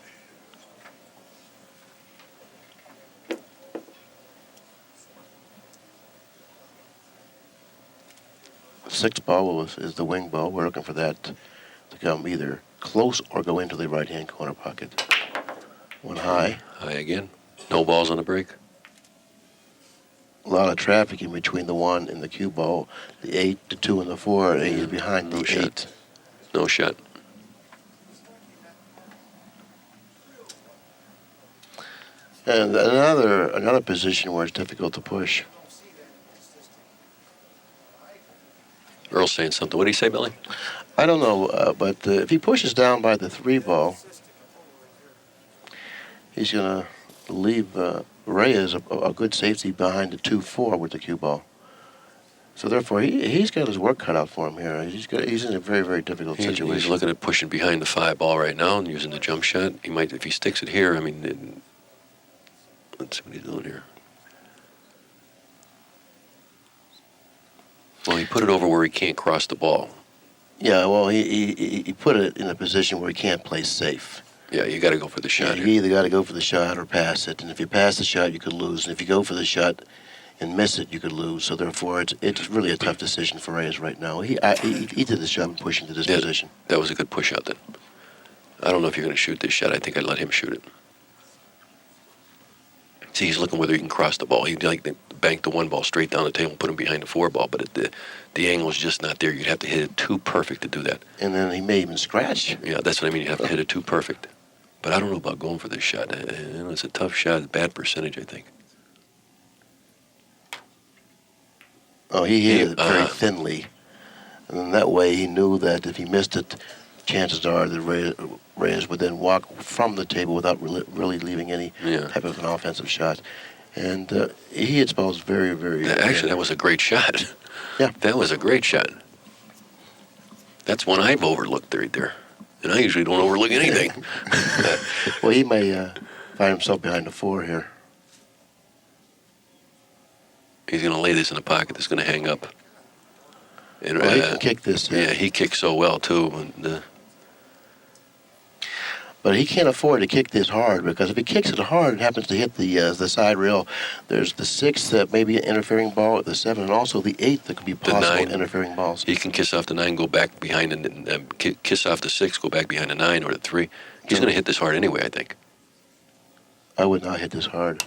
Sixth ball is the wing ball. We're looking for that to come either close or go into the right-hand corner pocket. One high. High again. No balls on the break. A lot of traffic in between the 1 and the cue ball. The 8, the 2, and the 4. And he's behind No the shot. 8. No shot. And another position where it's difficult to push. Earl's saying something. What did he say, Billy? I don't know, but if he pushes down by the 3 ball, he's going to leave Reyes a good safety behind the 2-4 with the cue ball. So therefore, he's got his work cut out for him here. He's in a very, very difficult situation. He's looking at pushing behind the 5 ball right now and using the jump shot. He might, if he sticks it here, let's see what he's doing here. Well, he put it over where he can't cross the ball. Yeah, well, he put it in a position where he can't play safe. Yeah, you got to go for the shot Yeah, here. you either got to go for the shot or pass it. And if you pass the shot, you could lose. And if you go for the shot and miss it, you could lose. So therefore, it's really a tough decision for Reyes right now. He did this job of pushing to this Yeah. position. That was a good push out then. I don't know if you're going to shoot this shot. I think I'd let him shoot it. See, he's looking whether he can cross the ball. He'd like to bank the 1 ball straight down the table and put him behind the 4 ball, but the angle's just not there. You'd have to hit it too perfect to do that. And then he may even scratch. Yeah, that's what I mean. You have to hit it too perfect. But I don't know about going for this shot. It's a tough shot. It's bad percentage, I think. Oh, he hit it very thinly. And then that way he knew that if he missed it, chances are that Reyes would then walk from the table without really leaving any type of an offensive shot. And he hits balls very, very... Actually, that was a great shot. Yeah. That was a great shot. That's one I've overlooked right there. And I usually don't overlook anything. Well, he may find himself behind the 4 here. He's going to lay this in a pocket that's going to hang up. And, Well, he can kick this. Yeah, he kicks so well, too. And, but he can't afford to kick this hard, because if he kicks it hard and happens to hit the side rail, there's the 6 that may be an interfering ball at the 7, and also the 8 that could be possible 9. interfering balls. he can kiss off the 9, go back behind, and kiss off the 6, go back behind the 9, or the 3. He's going to hit this hard anyway, I think. I would not hit this hard.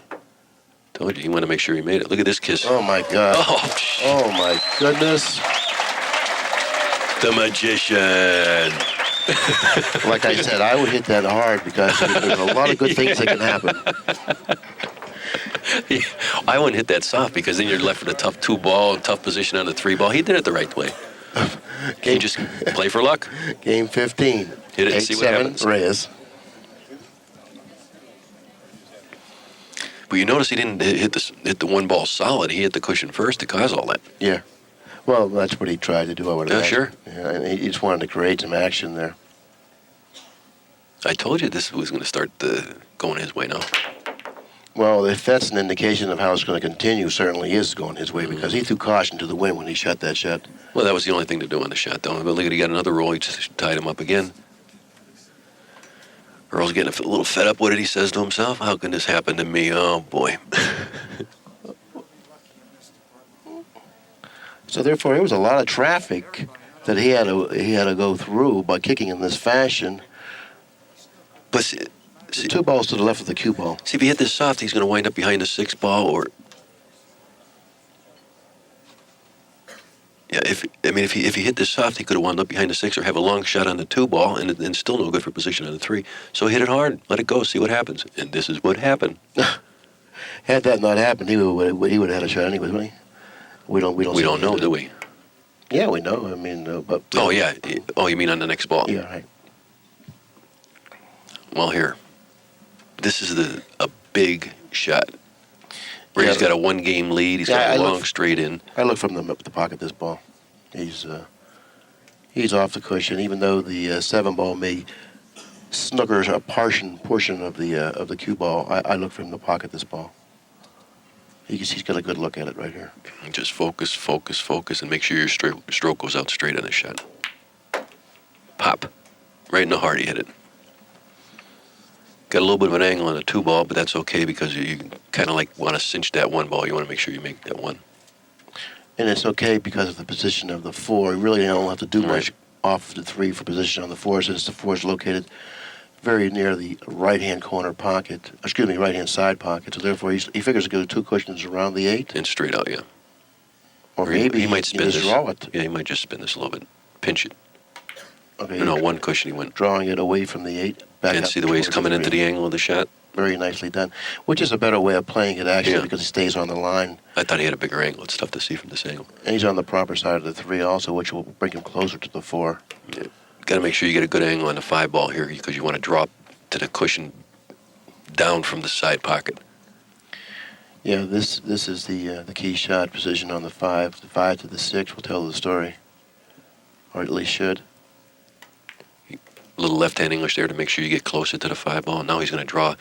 Told you, he wanted to make sure he made it. Look at this kiss. Oh, my God. Oh, Oh, my goodness. the magician. Like I said, I would hit that hard because there's a lot of good things that can happen. I wouldn't hit that soft because then you're left with a tough 2-ball, tough position on the 3-ball. He did it the right way. You just play for luck. Game 15. Hit it and see what happens. 8-7 Reyes. But you notice he didn't hit the 1-ball solid. He hit the cushion first to cause all that. Yeah. Well, that's what he tried to do, I would Yeah, imagine. sure. Yeah, and he just wanted to create some action there. I told you this was going to start going his way now. Well, if that's an indication of how it's going to continue, certainly is going his way because he threw caution to the wind when he shot that shot. Well, that was the only thing to do on the shot, though. But look at he got another roll. He just tied him up again. Earl's getting a little fed up with it, he says to himself. How can this happen to me? Oh, boy. So therefore, there was a lot of traffic that he had to go through by kicking in this fashion. But see, 2 balls to the left of the cue ball. see, if he hit this soft, he's going to wind up behind the 6-ball or... Yeah, if he hit this soft, he could have wound up behind the 6 or have a long shot on the 2-ball and still no good for position on the 3. So hit it hard, let it go, see what happens. And this is what happened. Had that not happened, he would have had a shot anyway, wouldn't he? We don't know, do we? Yeah, we know. I mean, but... Oh, yeah. Oh, you mean on the next ball? Yeah, right. Well, here. This is a big shot. Where he's got a 1-game lead. He's got a long straight in. I look from the pocket this ball. He's off the cushion, even though the 7-ball may snooker a portion of the cue ball. I look from the pocket this ball. He's got a good look at it right here. And just focus, focus, focus, and make sure your stroke goes out straight on the shot. Pop. Right in the heart he hit it. Got a little bit of an angle on the 2-ball, but that's okay because you kind of like want to cinch that 1-ball. You want to make sure you make that 1. And it's okay because of the position of the 4. You really don't have to do much off the 3 for position on the 4 since the 4 is located very near the right-hand corner pocket, right-hand side pocket. So therefore, he figures to go 2 cushions around the 8. And straight out, yeah. Or maybe he might spin just this. draw it. Yeah, he might just spin this a little bit. Pinch it. Okay. No, 1 cushion he went. Drawing it away from the 8. Back And up see the way he's towards coming 3. into the angle of the shot? Very nicely done. Which is a better way of playing it, actually, Yeah. because he stays on the line. I thought he had a bigger angle. It's tough to see from this angle. And he's on the proper side of the 3 also, which will bring him closer to the 4. Yeah. Got to make sure you get a good angle on the 5-ball here because you want to drop to the cushion down from the side pocket. Yeah, this is the key shot position on the 5. The 5 to the 6 will tell the story, or at least should. A little left-hand English there to make sure you get closer to the 5-ball. Now he's going to draw.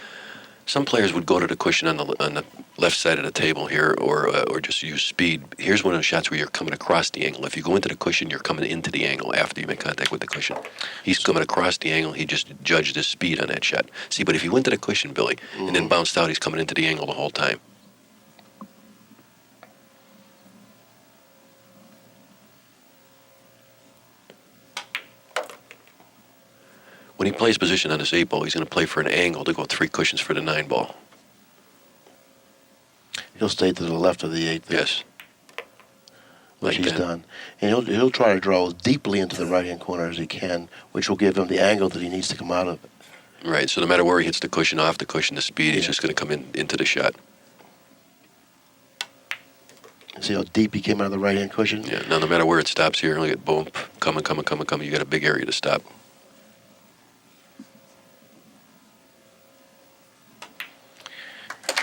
Some players would go to the cushion on the left side of the table here, or just use speed. Here's one of the shots where you're coming across the angle. If you go into the cushion, you're coming into the angle after you make contact with the cushion. He's coming across the angle. He just judged his speed on that shot. See, but if he went to the cushion, Billy, and then bounced out, he's coming into the angle the whole time. When he plays position on this 8-ball, he's going to play for an angle to go 3 cushions for the 9-ball. He'll stay to the left of the 8 there, Yes. which Like he's that. done. And he'll try to draw as deeply into the right-hand corner as he can, which will give him the angle that he needs to come out of. Right, so no matter where he hits the cushion, off the cushion, the speed, he's Yeah. just going to come into the shot. See how deep he came out of the right-hand cushion? Yeah, now no matter where it stops here, look at boom, coming. You got a big area to stop.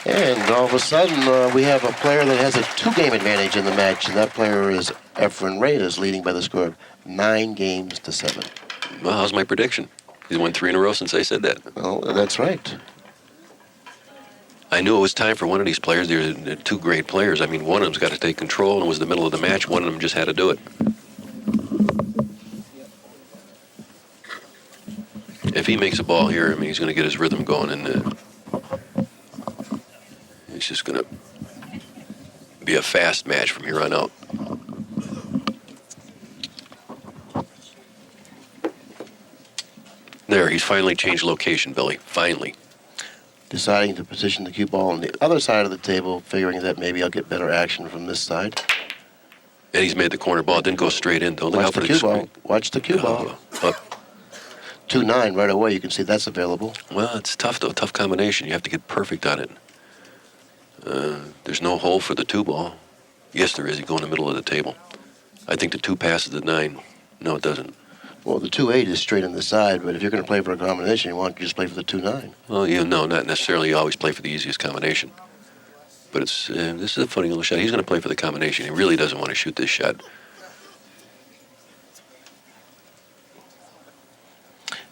And all of a sudden, we have a player that has a 2-game advantage in the match, and that player is Efren Reyes, leading by the score of 9 games to 7. Well, how's my prediction? He's won 3 in a row since I said that. Well, that's right. I knew it was time for one of these players. They're 2 great players. I mean, one of them's got to take control, and it was the middle of the match. One of them just had to do it. If he makes a ball here, I mean, he's going to get his rhythm going, and it's just going to be a fast match from here on out. There, he's finally changed location, Billy. Finally. Deciding to position the cue ball on the other side of the table, figuring that maybe I'll get better action from this side. And he's made the corner ball. It didn't go straight in. Don't look Watch out for the the cue ball. Watch the cue ball. Up. 2-9 right away. You can see that's available. Well, it's tough, though. Tough combination. You have to get perfect on it. There's no hole for the 2 ball. Yes, there is. You go in the middle of the table. I think the 2 passes the 9. No, it doesn't. Well, the 2-8 is straight on the side, but if you're going to play for a combination, you want to just play for the 2-9. Well, no, not necessarily. You always play for the easiest combination. But it's this is a funny little shot. He's going to play for the combination. He really doesn't want to shoot this shot.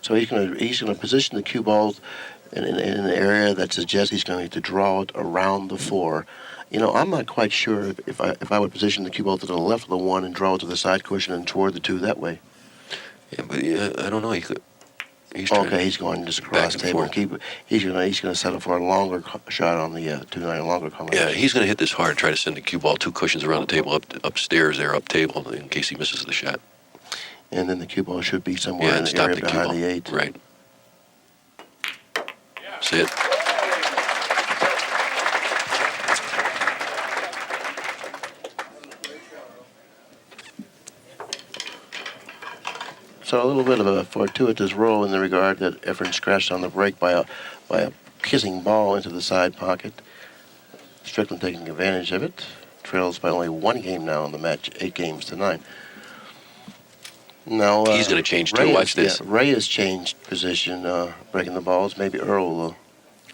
So he's going to position the cue ball in an area that suggests he's going to draw it around the 4. You know, I'm not quite sure if I would position the cue ball to the left of the 1 and draw it to the side cushion and toward the 2 that way. Yeah, but I don't know. He's Okay, he's going just across the table and keep it. He's going to settle for a longer shot on the 2-9, a longer combination. Yeah, he's going to hit this hard and try to send the cue ball 2 cushions around the table, upstairs there, up table, in case he misses the shot. And then the cue ball should be somewhere in the area behind the 8. Right. See it? So a little bit of a fortuitous roll in the regard that Efren scratched on the break by a kissing ball into the side pocket. Strickland taking advantage of it. Trails by only 1 game now in the match, 8 games to 9. Now he's going to change too. Watch this. Yeah, Reyes changed position, breaking the balls. Maybe Earl will.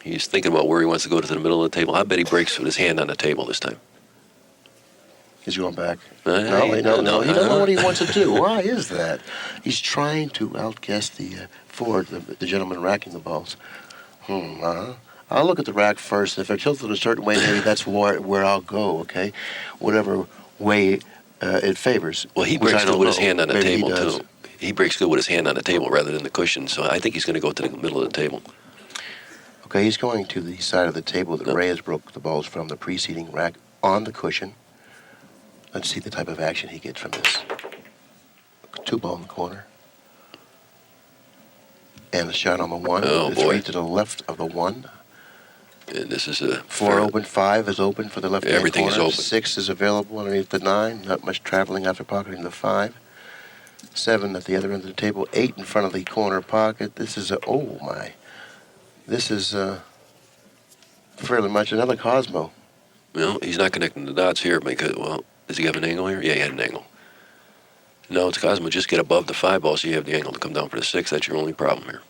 He's thinking about where he wants to go to the middle of the table. I bet he breaks with his hand on the table this time. He's going back. No. He doesn't know what he wants to do. Why is that? He's trying to outguess the forward, the gentleman racking the balls. I'll look at the rack first. If they're tilted a certain way, maybe that's where I'll go, okay? Whatever way it favors. Well, he breaks good with his hand on the Maybe table, too. He breaks good with his hand on the table rather than the cushion, so I think he's going to go to the middle of the table. Okay, he's going to the side of the table that Reyes broke the balls from the preceding rack on the cushion. Let's see the type of action he gets from this. 2 ball in the corner. And a shot on the 1. Oh, the boy. 3 to the left of the 1. And this is a 4 open, 5 is open for the left-hand Everything corner. is open. 6 is available underneath the 9. Not much traveling after pocketing the 5. 7 at the other end of the table. 8 in front of the corner pocket. This is oh my. This is fairly much another Cosmo. Well, he's not connecting the dots here because, well, does he have an angle here? Yeah, he had an angle. No, it's Cosmo. Just get above the 5 ball so you have the angle to come down for the 6. That's your only problem here.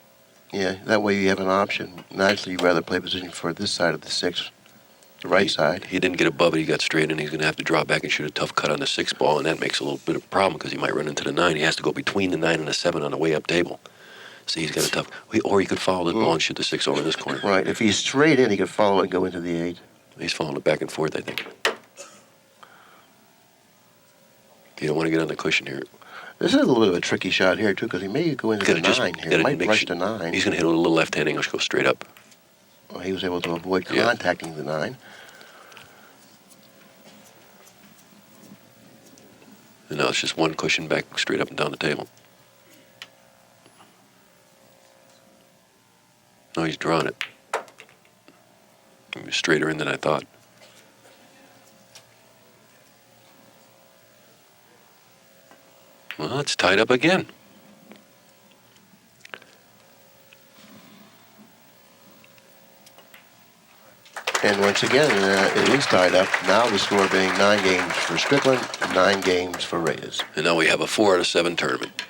Yeah, that way you have an option. Naturally, you'd rather play position for this side of the 6, the right side. He didn't get above it. He got straight in. He's going to have to draw back and shoot a tough cut on the 6 ball, and that makes a little bit of a problem because he might run into the 9. He has to go between the 9 and the 7 on the way up table. See, he's got a tough. Or he could follow the ball and shoot the 6 over this corner. Right. If he's straight in, he could follow it and go into the 8. He's following it back and forth, I think. You don't want to get on the cushion here. This is a little bit of a tricky shot here, too, because he may go into the 9 here. He might rush the 9. He's going to hit a little left-hand English, go straight up. Well, he was able to avoid contacting the 9. And now it's just 1 cushion back straight up and down the table. No, he's drawing it. He was straighter in than I thought. Well, it's tied up again. And once again, it is tied up. Now the score being 9 games for Strickland, 9 games for Reyes. And now we have a 4 out of 7 tournament.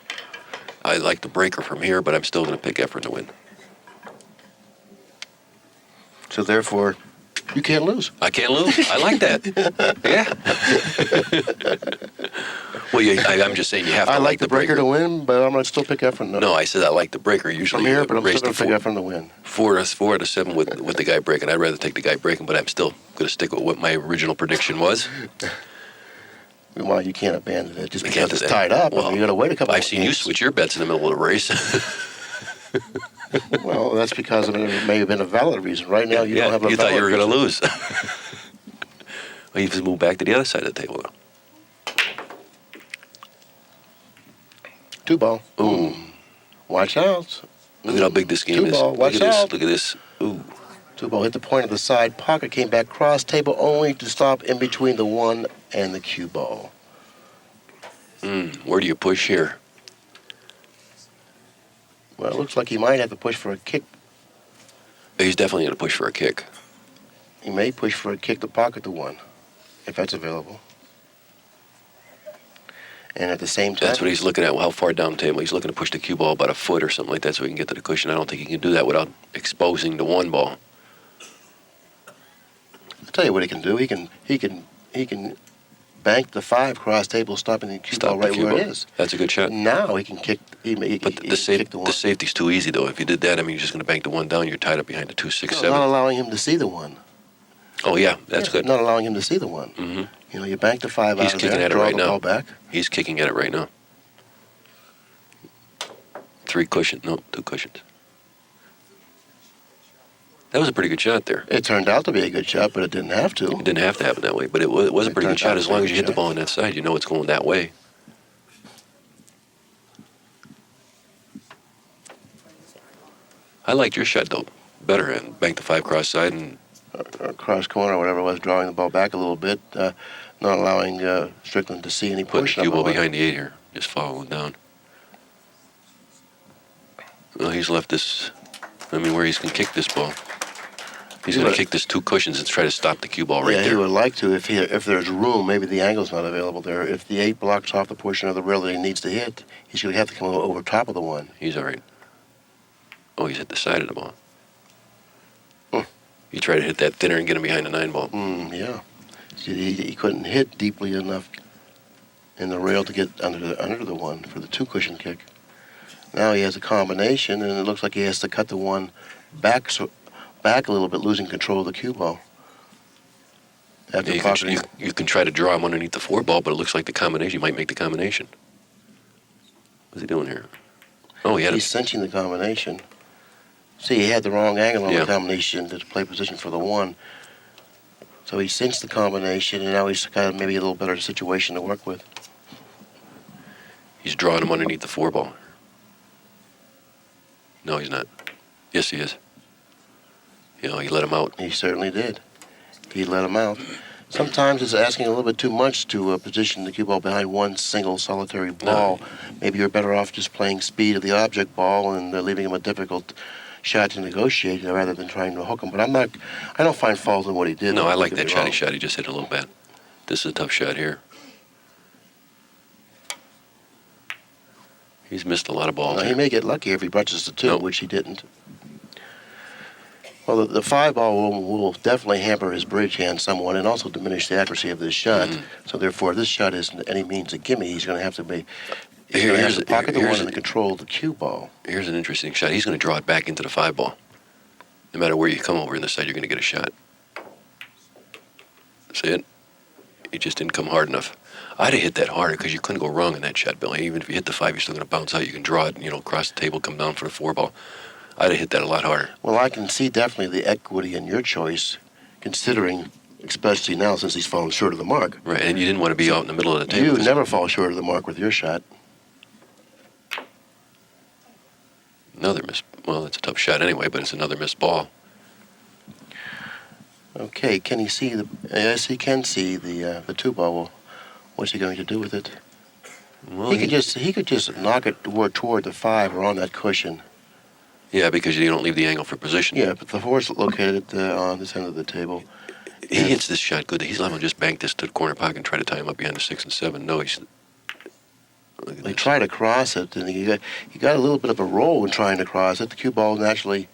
I like the breaker from here, but I'm still going to pick Efren to win. So therefore, you can't lose. I can't lose. I like that. Yeah. Well, I'm just saying you have to I like the breaker to win, but I'm going to still pick Efren. No, I said I like the breaker. Usually I'm here, but I'm raise still going to pick Efren to win. 4 out of 7 with the guy breaking. I'd rather take the guy breaking, but I'm still going to stick with what my original prediction was. Well, you can't abandon it just because it's tied up. Well, you got to wait a couple. I've seen you switch your bets in the middle of the race. Well, that's because it may have been a valid reason. Right now, you don't have a you valid thought you were going to reason. lose. Well, you just move back to the other side of the table. 2 ball. Ooh. Watch out. Look at how big this game Two is. ball, Look watch at this. out. Look at this. Ooh. Two ball hit the point of the side pocket, came back cross table only to stop in between the 1 and the cue ball. Where do you push here? Well, it looks like he might have to push for a kick. He's definitely going to push for a kick. He may push for a kick to pocket the 1, if that's available. And at the same time, That's what he's looking at. How far down the table? He's looking to push the cue ball about a foot or something like that so he can get to the cushion. I don't think he can do that without exposing the 1 ball. I'll tell you what he can do. He can bank the 5 cross table, stopping the cue ball right where it is. That's a good shot. Now he can kick. He But can kick the 1. the safety's too easy, though. If you did that, I mean, you're just going to bank the 1 down. You're tied up behind the 2, 6, 7. Not allowing him to see the 1. Oh, yeah, that's good. Not allowing him to see the 1. Mm-hmm. You know, you bank the 5 He's out of kicking there, at it draw right the now. ball back. He's kicking at it right now. 3 cushions. No, 2 cushions. That was a pretty good shot there. It turned out to be a good shot, but it didn't have to. It didn't have to happen that way, but it was a pretty good shot. As long as you hit the ball on that side, you know it's going that way. I liked your shot, though, better, and bank the 5 cross side and Cross corner or whatever it was, drawing the ball back a little bit, not allowing Strickland to see any put the push. cue ball behind the 8 here, just following down. Well, he's left this, I mean, where he's going to kick this ball. He's going to kick this 2 cushions and try to stop the cue ball right Yeah, there. he would like to if there's room. Maybe the angle's not available there. If the 8 blocks off the portion of the rail that he needs to hit, he's going to have to come over top of the 1. He's all right. Oh, he's hit the side of the ball. Hmm. You try to hit that thinner and get him behind the 9 ball. Yeah. See, he couldn't hit deeply enough in the rail to get under the 1 for the 2 cushion kick. Now he has a combination, and it looks like he has to cut the 1 back a little bit, losing control of the cue ball. After You can try to draw him underneath the 4 ball, but it looks like the combination, you might make the combination. What's he doing here? Oh, he's cinching the combination. See, he had the wrong angle on Yeah. the combination to play position for the 1. So he cinched the combination, and now he's got maybe a little better situation to work with. He's drawing him underneath the 4 ball. No, he's not. Yes, he is. You know, he let him out. He certainly did. He let him out. Sometimes it's asking a little bit too much to position the cue ball behind 1 single solitary ball. Maybe you're better off just playing speed of the object ball and leaving him a difficult shot to negotiate rather than trying to hook him. But I don't find fault in what he did. No, I like Don't get that me shot wrong. he shot. He just hit it a little bad. This is a tough shot here. He's missed a lot of balls. He here. may get lucky if he brushes the 2, Nope. which he didn't. Well, the 5 ball will definitely hamper his bridge hand somewhat and also diminish the accuracy of this shot. So therefore, if this shot isn't any means a gimme, he's going to have to be. He's going to have to pocket the 1 and control the cue ball. Here's an interesting shot. He's going to draw it back into the 5 ball. No matter where you come over in the side, you're going to get a shot. See it? He just didn't come hard enough. I'd have hit that harder because you couldn't go wrong in that shot, Billy. Even if you hit the 5, you're still going to bounce out. You can draw it, across the table, come down for the 4 ball. I'd have hit that a lot harder. Well, I can see definitely the equity in your choice, considering, especially now since he's fallen short of the mark. Right, and you didn't want to be out in the middle of the table. You never fall short of the mark with your shot. Another miss. Well, it's a tough shot anyway, but it's another missed ball. Okay, can he see the? Yes, he can see the 2 ball. Well, what's he going to do with it? Well, He could just knock it toward the 5 or on that cushion. Yeah, because you don't leave the angle for position. Yeah, but the 4's located on this end of the table. He hits this shot good. He's level just bank this to the corner pocket and try to tie him up behind the 6 and 7. No, he's. Look at He this. tried to cross it, and he got a little bit of a roll in trying to cross it. The cue ball naturally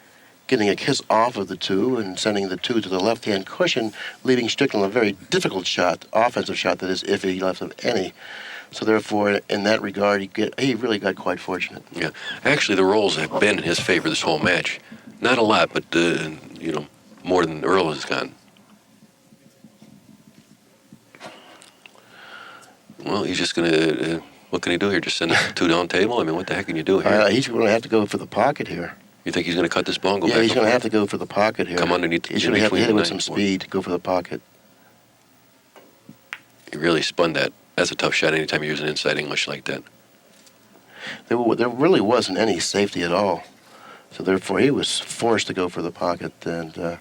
getting a kiss off of the 2 and sending the 2 to the left-hand cushion, leaving Strickland a very difficult shot, offensive shot that is, if he left him any. So therefore, in that regard, he really got quite fortunate. Yeah, actually, the rolls have been in his favor this whole match. Not a lot, but more than Earl has gone. Well, he's just gonna. What can he do here? Just send the 2 down table? I mean, what the heck can you do here? He's going to have to go for the pocket here. You think he's gonna cut this ball and go Yeah, back? he's going to over? have to go for the pocket here. Come underneath. He's going to have to hit it with some 94. speed to go for the pocket. He really spun that. That's a tough shot anytime you use an inside English like that. There really wasn't any safety at all. So therefore, he was forced to go for the pocket. And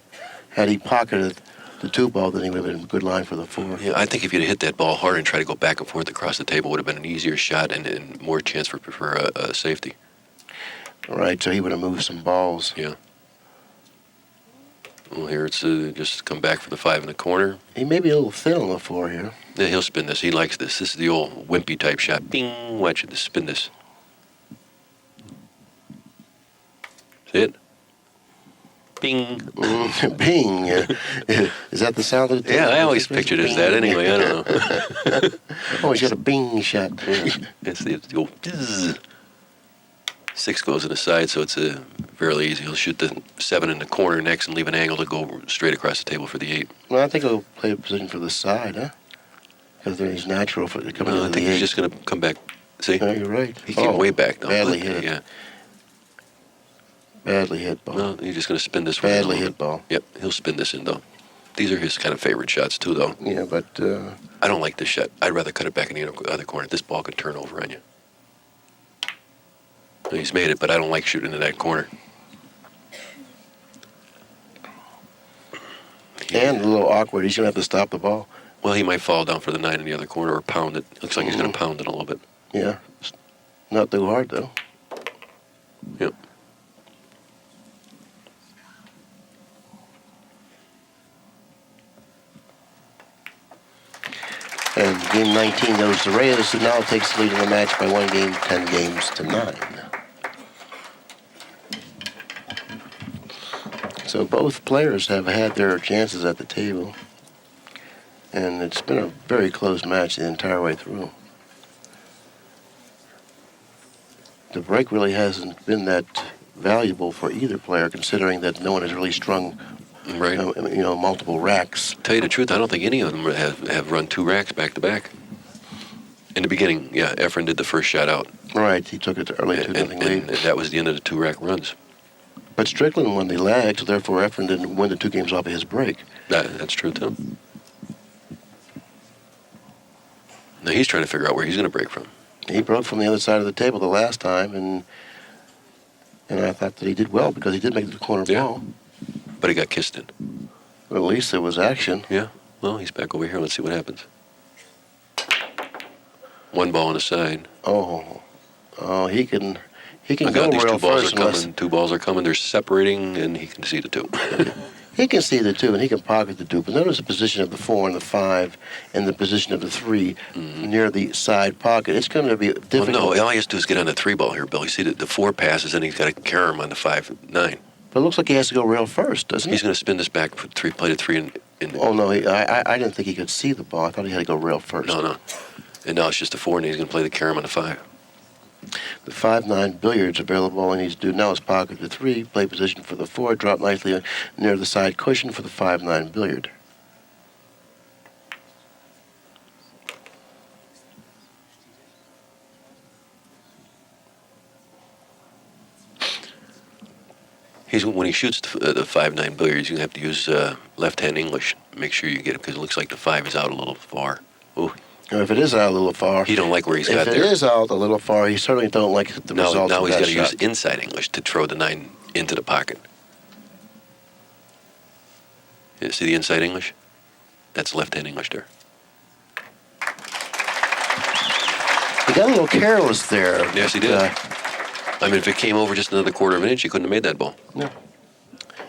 had he pocketed the 2-ball, then he would have been in good line for the 4. Yeah, I think if you'd hit that ball hard and try to go back and forth across the table, would have been an easier shot and more chance for a safety. Right, so he would have moved some balls. Yeah. Well, here it's just come back for the 5 in the corner. He may be a little thin on the 4 here. Yeah, he'll spin this. He likes this. This is the old wimpy type shot. Bing! Watch it. Spin this. See it? Bing! Bing! Is that the sound of it? Yeah, I always pictured it as that anyway. I don't know. Oh, he's got a bing shot. Yeah. It's the old bzz. 6 goes to the side, so it's fairly easy. He'll shoot the 7 in the corner next and leave an angle to go straight across the table for the 8. Well, I think he'll play a position for the side, huh? Because then he's natural for coming No, I into think the 8. he's just going to come back. See? No, you're right. He came way back. Badly hit it. Yeah. Badly hit ball. No, he's just going to spin this one. Badly hit ball. Yep, he'll spin this in, though. These are his kind of favorite shots, too, though. Yeah, but... I don't like this shot. I'd rather cut it back in the other corner. This ball could turn over on you. He's made it, but I don't like shooting in that corner. And a little awkward. He's going to have to stop the ball. Well, he might fall down for the 9 in the other corner or pound it. Looks like he's going to pound it a little bit. Yeah. Not too hard, though. Yep. And game 19 goes to Reyes, who now takes the lead in the match by 1 game, 10 games to 9. So both players have had their chances at the table. And it's been a very close match the entire way through. The break really hasn't been that valuable for either player, considering that no one has really strung, Right. multiple racks. Tell you the truth, I don't think any of them have run 2 racks back to back. In the beginning, yeah, Efren did the first shot out. Right, he took it to early 2-0 and lead. that was the end of the 2 rack runs. But Strickland won the lag, so therefore Efren didn't win the 2 games off of his break. That's true, too. Now he's trying to figure out where he's going to break from. He broke from the other side of the table the last time, and I thought that he did well because he did make the corner ball. But he got kissed in. But at least there was action. Yeah. Well, he's back over here. Let's see what happens. 1 ball on the side. Oh, he can I go got these real 2 balls first are coming. 2 balls are coming. They're separating, and he can see the 2. He can see the 2, and he can pocket the 2. But notice the position of the 4 and the 5, and the position of the 3 near the side pocket. It's going to be difficult. Well, no, all he has to do is get on the 3 ball here, Bill. You see the 4 passes, and he's got to carry him on the 5-9. But it looks like he has to go rail first, doesn't He's he? going to spin this back, play the 3 in. Oh, no, I didn't think he could see the ball. I thought he had to go rail first. No. And now it's just a 4, and he's going to play the carom on the 5. The 5-9 billiards available. All he needs to do now is pocket the 3, play position for the 4, drop nicely near the side cushion for the 5-9 billiard. When he shoots the 5-9 billiards, you have to use left-hand English. Make sure you get it because it looks like the 5 is out a little far. Ooh. If it is out a little far, He don't like where he's got there. If it is out a little far, he certainly don't like the results Now of he's that got to use shot. inside English to throw the 9 into the pocket. Yeah, see the inside English? That's left-hand English there. He got a little careless there. Yes, he did. I mean, if it came over just another 1/4 of an inch, he couldn't have made that ball. No.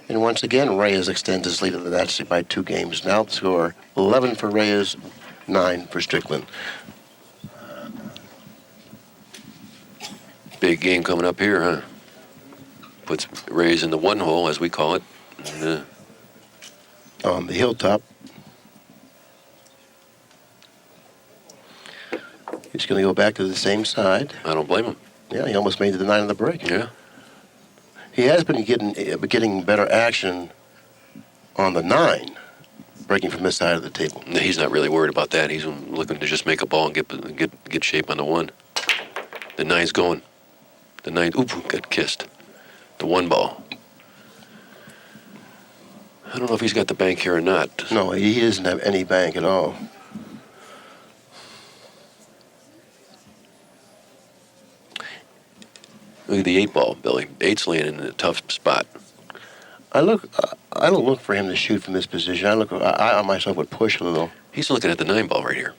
And once again, Reyes extends his lead in the match by 2 games. Now the score 11 for Reyes, 9 for Strickland. Big game coming up here, huh? Puts Reyes in the 1 hole, as we call it. And, On the hilltop. He's going to go back to the same side. I don't blame him. Yeah, he almost made it to the 9 on the break. Yeah. He has been getting better action on the 9, breaking from this side of the table. No, he's not really worried about that. He's looking to just make a ball and get shape on the 1. The 9's going. The 9, got kissed. The 1 ball. I don't know if he's got the bank here or not. No, he doesn't have any bank at all. Look at the 8-ball, Billy. 8's laying in a tough spot. I don't look for him to shoot from this position. I myself would push a little. He's looking at the 9-ball right here.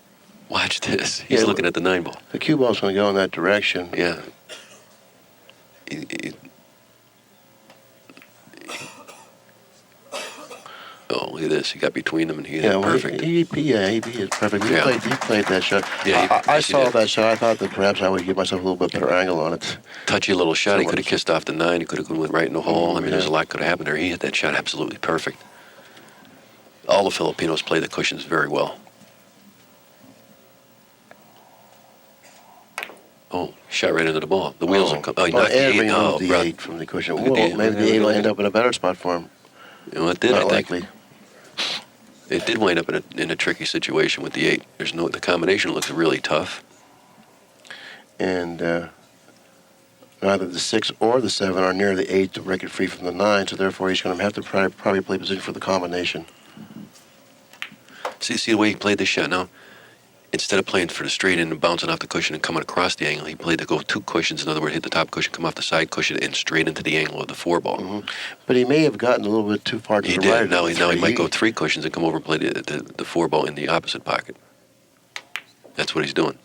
Watch this. He's Yeah, looking at the 9-ball. The cue ball's going to go in that direction. Yeah. Oh, look at this. He got between them and he hit it perfect. He is perfect. He played that shot. Yeah, I saw that shot. I thought that perhaps I would give myself a little bit better angle on it. Touchy little shot. He could have kissed off the 9. He could have went right in the hole. I mean, there's a lot could have happened there. He hit that shot absolutely perfect. All the Filipinos play the cushions very well. Oh, shot right into the ball. The wheels are coming. Oh, he knocked the 8. Oh, the bro. 8 from the cushion. Well, maybe the 8 will end up in a better spot for him. You know, it did, Not I think. likely. It did wind up in a tricky situation with the 8. The combination looks really tough. And neither the 6 or the 7 are near the 8 to break it free from the 9, so therefore he's going to have to probably play position for the combination. See the way he played this shot now? Instead of playing for the straight in and bouncing off the cushion and coming across the angle, he played to go 2 cushions. In other words, hit the top cushion, come off the side cushion, and straight into the angle of the 4-ball. Mm-hmm. But he may have gotten a little bit too far to He the did. right. Now he might go 3 cushions and come over and play the 4-ball in the opposite pocket. That's what he's doing.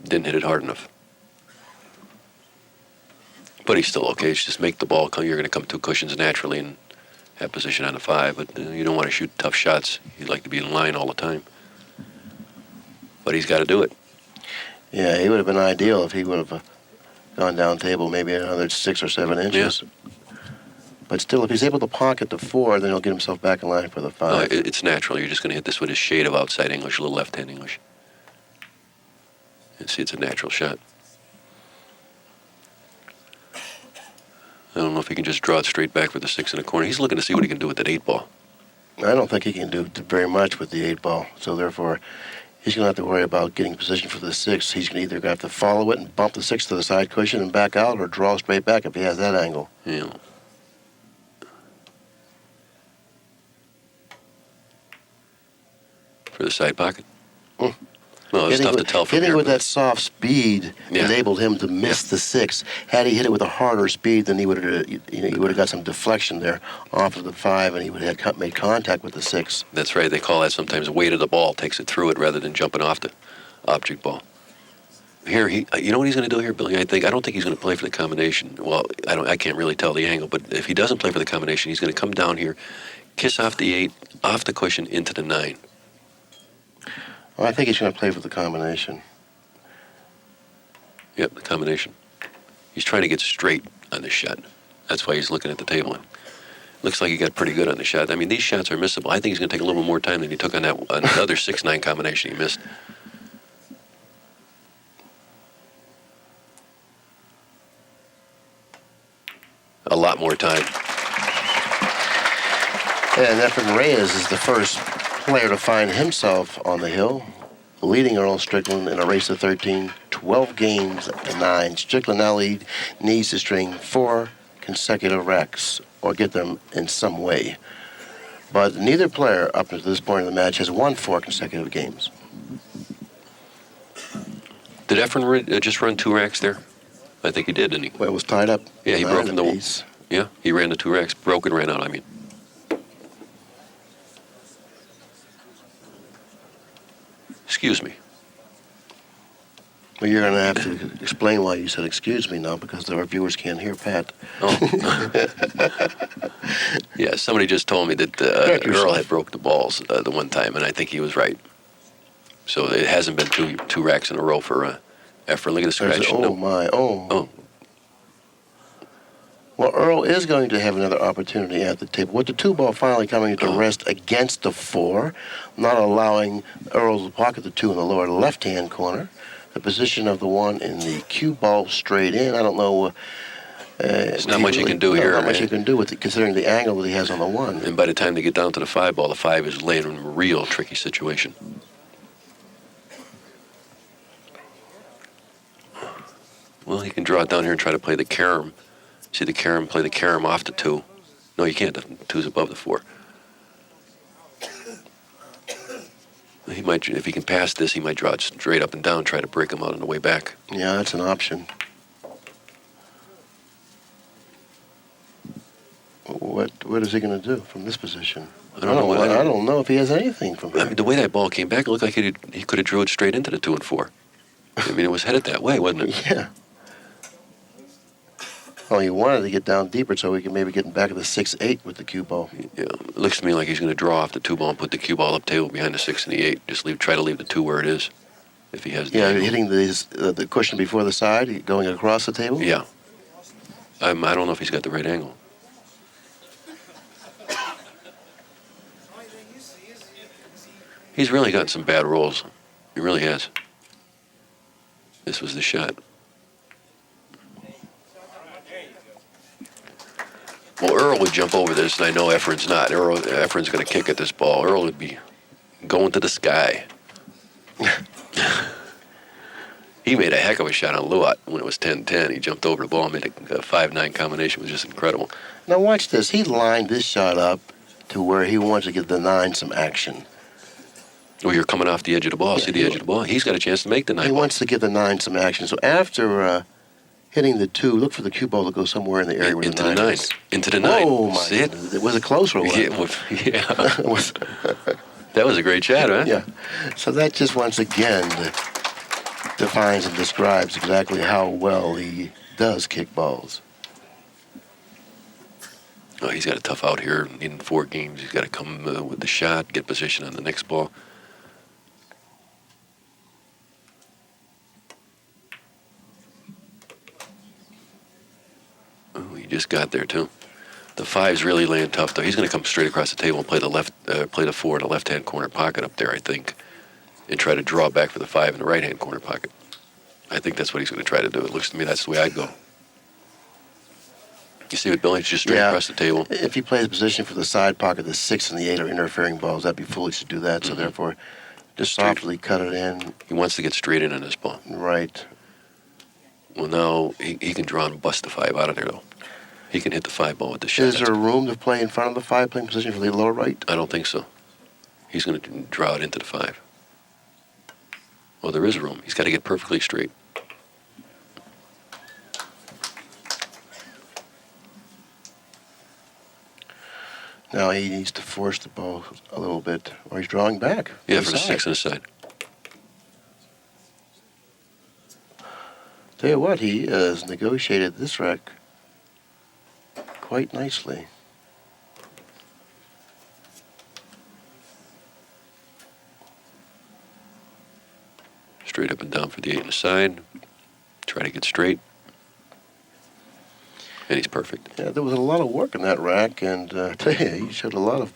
Didn't hit it hard enough. But he's still okay. It's just make the ball come. You're going to come 2 cushions naturally and have position on the 5. But you don't want to shoot tough shots. You'd like to be in line all the time. But he's got to do it. Yeah, he would have been ideal if he would have gone down table maybe another 6 or 7 inches. Yeah. But still, if he's able to pocket the 4, then he'll get himself back in line for the 5. No, it's natural. You're just going to hit this with a shade of outside English, a little left-hand English. And see, it's a natural shot. I don't know if he can just draw it straight back for the 6 in the corner. He's looking to see what he can do with that 8-ball. I don't think he can do very much with the 8-ball, so therefore he's going to have to worry about getting position for the 6. He's going to either have to follow it and bump the 6 to the side cushion and back out, or draw straight back if he has that angle. Yeah. For the side pocket. Mm. Well, it's tough to tell from hitting here. with that soft speed enabled him to miss the 6. Had he hit it with a harder speed, then he would have got some deflection there off of the 5, and he would have made contact with the 6. That's right. They call that sometimes weight of the ball takes it through it rather than jumping off the object ball. Here, you know what he's going to do here, Billy? I don't think he's going to play for the combination. Well, I can't really tell the angle, but if he doesn't play for the combination, he's going to come down here, kiss off the 8, off the cushion into the 9. Well, I think he's going to play for the combination. Yep, the combination. He's trying to get straight on this shot. That's why he's looking at the table. Looks like he got pretty good on the shot. I mean, these shots are missable. I think he's going to take a little more time than he took on that another 6-9 combination he missed. A lot more time. And Efren Reyes is the first player to find himself on the hill, leading Earl Strickland in a race of 13, 12 games to 9. Strickland now needs to string 4 consecutive racks or get them in some way. But neither player up to this point in the match has won 4 consecutive games. Did Efren just run 2 racks there? I think he did, didn't he? Well, it was tied up. Yeah, he broke in the piece. Yeah, he ran the 2 racks. Broke and ran out, I mean. Excuse me. Well, you're going to have to explain why you said excuse me now, because our viewers can't hear Pat. Oh. Yeah, somebody just told me that Earl had broke the balls the one time, and I think he was right. So it hasn't been two racks in a row for Efren. Look at the scratch. Oh, my. Oh. Well, Earl is going to have another opportunity at the table. With the 2-ball finally coming to rest against the 4, not allowing Earl to pocket the 2 in the lower left-hand corner. The position of the 1 in the cue ball straight in. I don't know. There's not much he can do here. Not much he can do with it, considering the angle that he has on the 1. And by the time they get down to the 5-ball, the 5 is laying in a real tricky situation. Well, he can draw it down here and try to play the carom. See the carom, play the carom off the 2. No, you can't. The 2's above the 4. might, if he can pass this, he might draw it straight up and down, try to break him out on the way back. Yeah, that's an option. What is he going to do from this position? I don't know if he has anything from here. I mean, the way that ball came back, it looked like he could have drew it straight into the 2 and 4. I mean, it was headed that way, wasn't it? Yeah. Well, he wanted to get down deeper so he can maybe get back to the 6-8 with the cue ball. Yeah, it looks to me like he's going to draw off the 2 ball and put the cue ball up table behind the 6 and the 8. Just try to leave the 2 where it is, if he has. Yeah, hitting the cushion before the side, going across the table. Yeah. I don't know if he's got the right angle. He's really gotten some bad rolls. He really has. This was the shot. Well, Earl would jump over this, and I know Efren's not. Efren's going to kick at this ball. Earl would be going to the sky. He made a heck of a shot on Luat when it was 10-10. He jumped over the ball and made a 5-9 combination. It was just incredible. Now watch this. He lined this shot up to where he wants to give the 9 some action. Well, you're coming off the edge of the ball. See the edge of the ball? He's got a chance to make the 9 He ball. wants to give the 9 some action. So after hitting the 2, look for the cue ball to go somewhere in the area where Into the 9 the 9. is. Into the 9. Oh, my See it? goodness. It was a close roll. Yeah. It was- That was a great shot, huh? Yeah. So that just once again defines and describes exactly how well he does kick balls. Oh, he's got a tough out here. In 4 games, he's got to come with the shot, get position on the next ball. Oh, he just got there too. The 5's really laying tough though. He's going to come straight across the table and play the 4 in the left-hand corner pocket up there, I think, and try to draw back for the 5 in the right-hand corner pocket. I think that's what he's going to try to do. It looks to me that's the way I'd go. You see what Billy? Just straight across the table. If he plays position for the side pocket, the 6 and the 8 are interfering balls. That'd be foolish to do that. So therefore, just softly cut it in. He wants to get straight in on this ball. Right. Well, now he can draw and bust the 5 out of there, though. He can hit the 5 ball with the shot. Is there room to play in front of the 5, playing position for the lower right? I don't think so. He's going to draw it into the 5. Well, there is room. He's got to get perfectly straight. Now he needs to force the ball a little bit, or he's drawing back. Yeah, for the 6 on the side. Tell you what, he has negotiated this rack quite nicely. Straight up and down for the 8 on the side. Try to get straight. And he's perfect. Yeah, there was a lot of work in that rack, and I tell you, he showed a lot of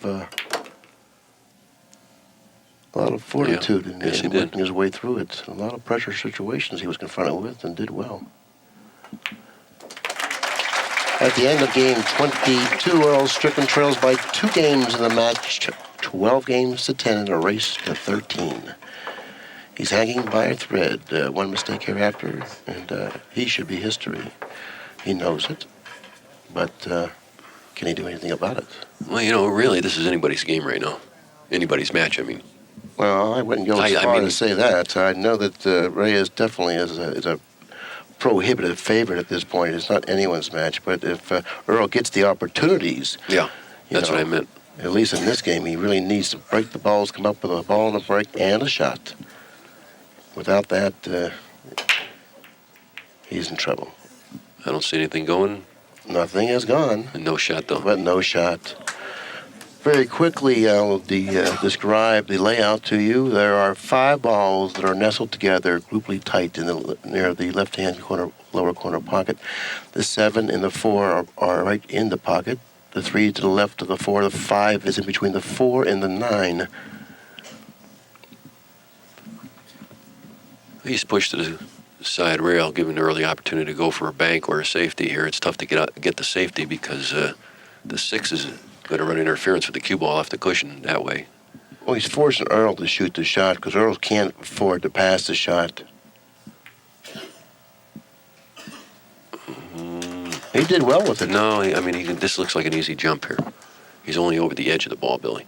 fortitude in working his way through it. A lot of pressure situations he was confronted with, and did well. At the end of game 22, Earl Strickland trails by 2 games in the match, 12 games to 10 in a race to 13. He's hanging by a thread. One mistake hereafter, and he should be history. He knows it. But can he do anything about it? Well, you know, really, this is anybody's game right now. Anybody's match, I mean. Well, I wouldn't go as far to say that. I know that Reyes definitely is a prohibitive favorite at this point. It's not anyone's match. But if Earl gets the opportunities... Yeah, that's what I meant. At least in this game, he really needs to break the balls, come up with a ball and a break and a shot. Without that, he's in trouble. I don't see anything going. Nothing has gone. And no shot, though. But no shot. Very quickly, I'll describe the layout to you. There are 5 balls that are nestled together, grouply tight near the left-hand corner, lower corner pocket. The 7 and the 4 are right in the pocket. The 3 to the left of the 4. The 5 is in between the 4 and the 9. He's pushed to the side rail, giving the early opportunity to go for a bank or a safety here. It's tough to get the safety because the 6 is going to run interference with the cue ball off the cushion that way. Well, he's forcing Earl to shoot the shot because Earl can't afford to pass the shot. He did well with it. No, I mean, this looks like an easy jump here. He's only over the edge of the ball, Billy.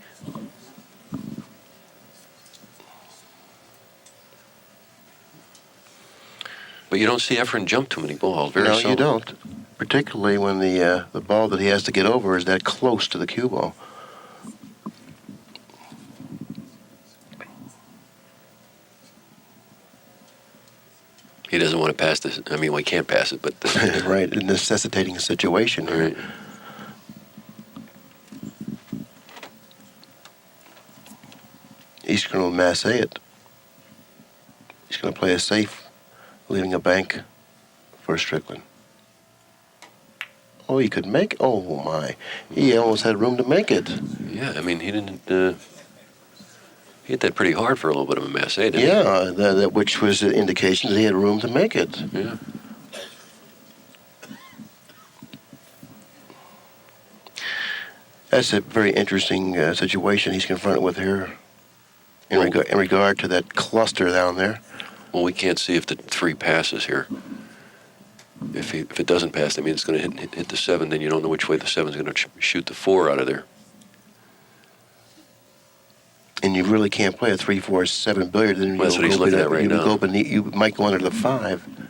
But you don't see Efren jump too many balls. Very No, seldom. you don't. Particularly when the ball that he has to get over is that close to the cue ball. He doesn't want to pass this. I mean, well, he can't pass it, but Right, a necessitating situation here. Right. He's going to masse it. He's going to play it safe, leaving a bank for Strickland. Oh, he could make. Oh my! He almost had room to make it. Yeah, I mean, he didn't. He hit that pretty hard for a little bit of a masse, didn't he? Yeah, which was an indication that he had room to make it. Yeah. That's a very interesting situation he's confronted with here in, Well- in regard to that cluster down there. Well, we can't see if the 3 passes here. If it doesn't pass, I mean, it's going to hit the 7. Then you don't know which way the 7's going to shoot the 4 out of there. And you really can't play a 3-4-7 billiard. Then Well, that's what he's looking at right now. You might go under the 5.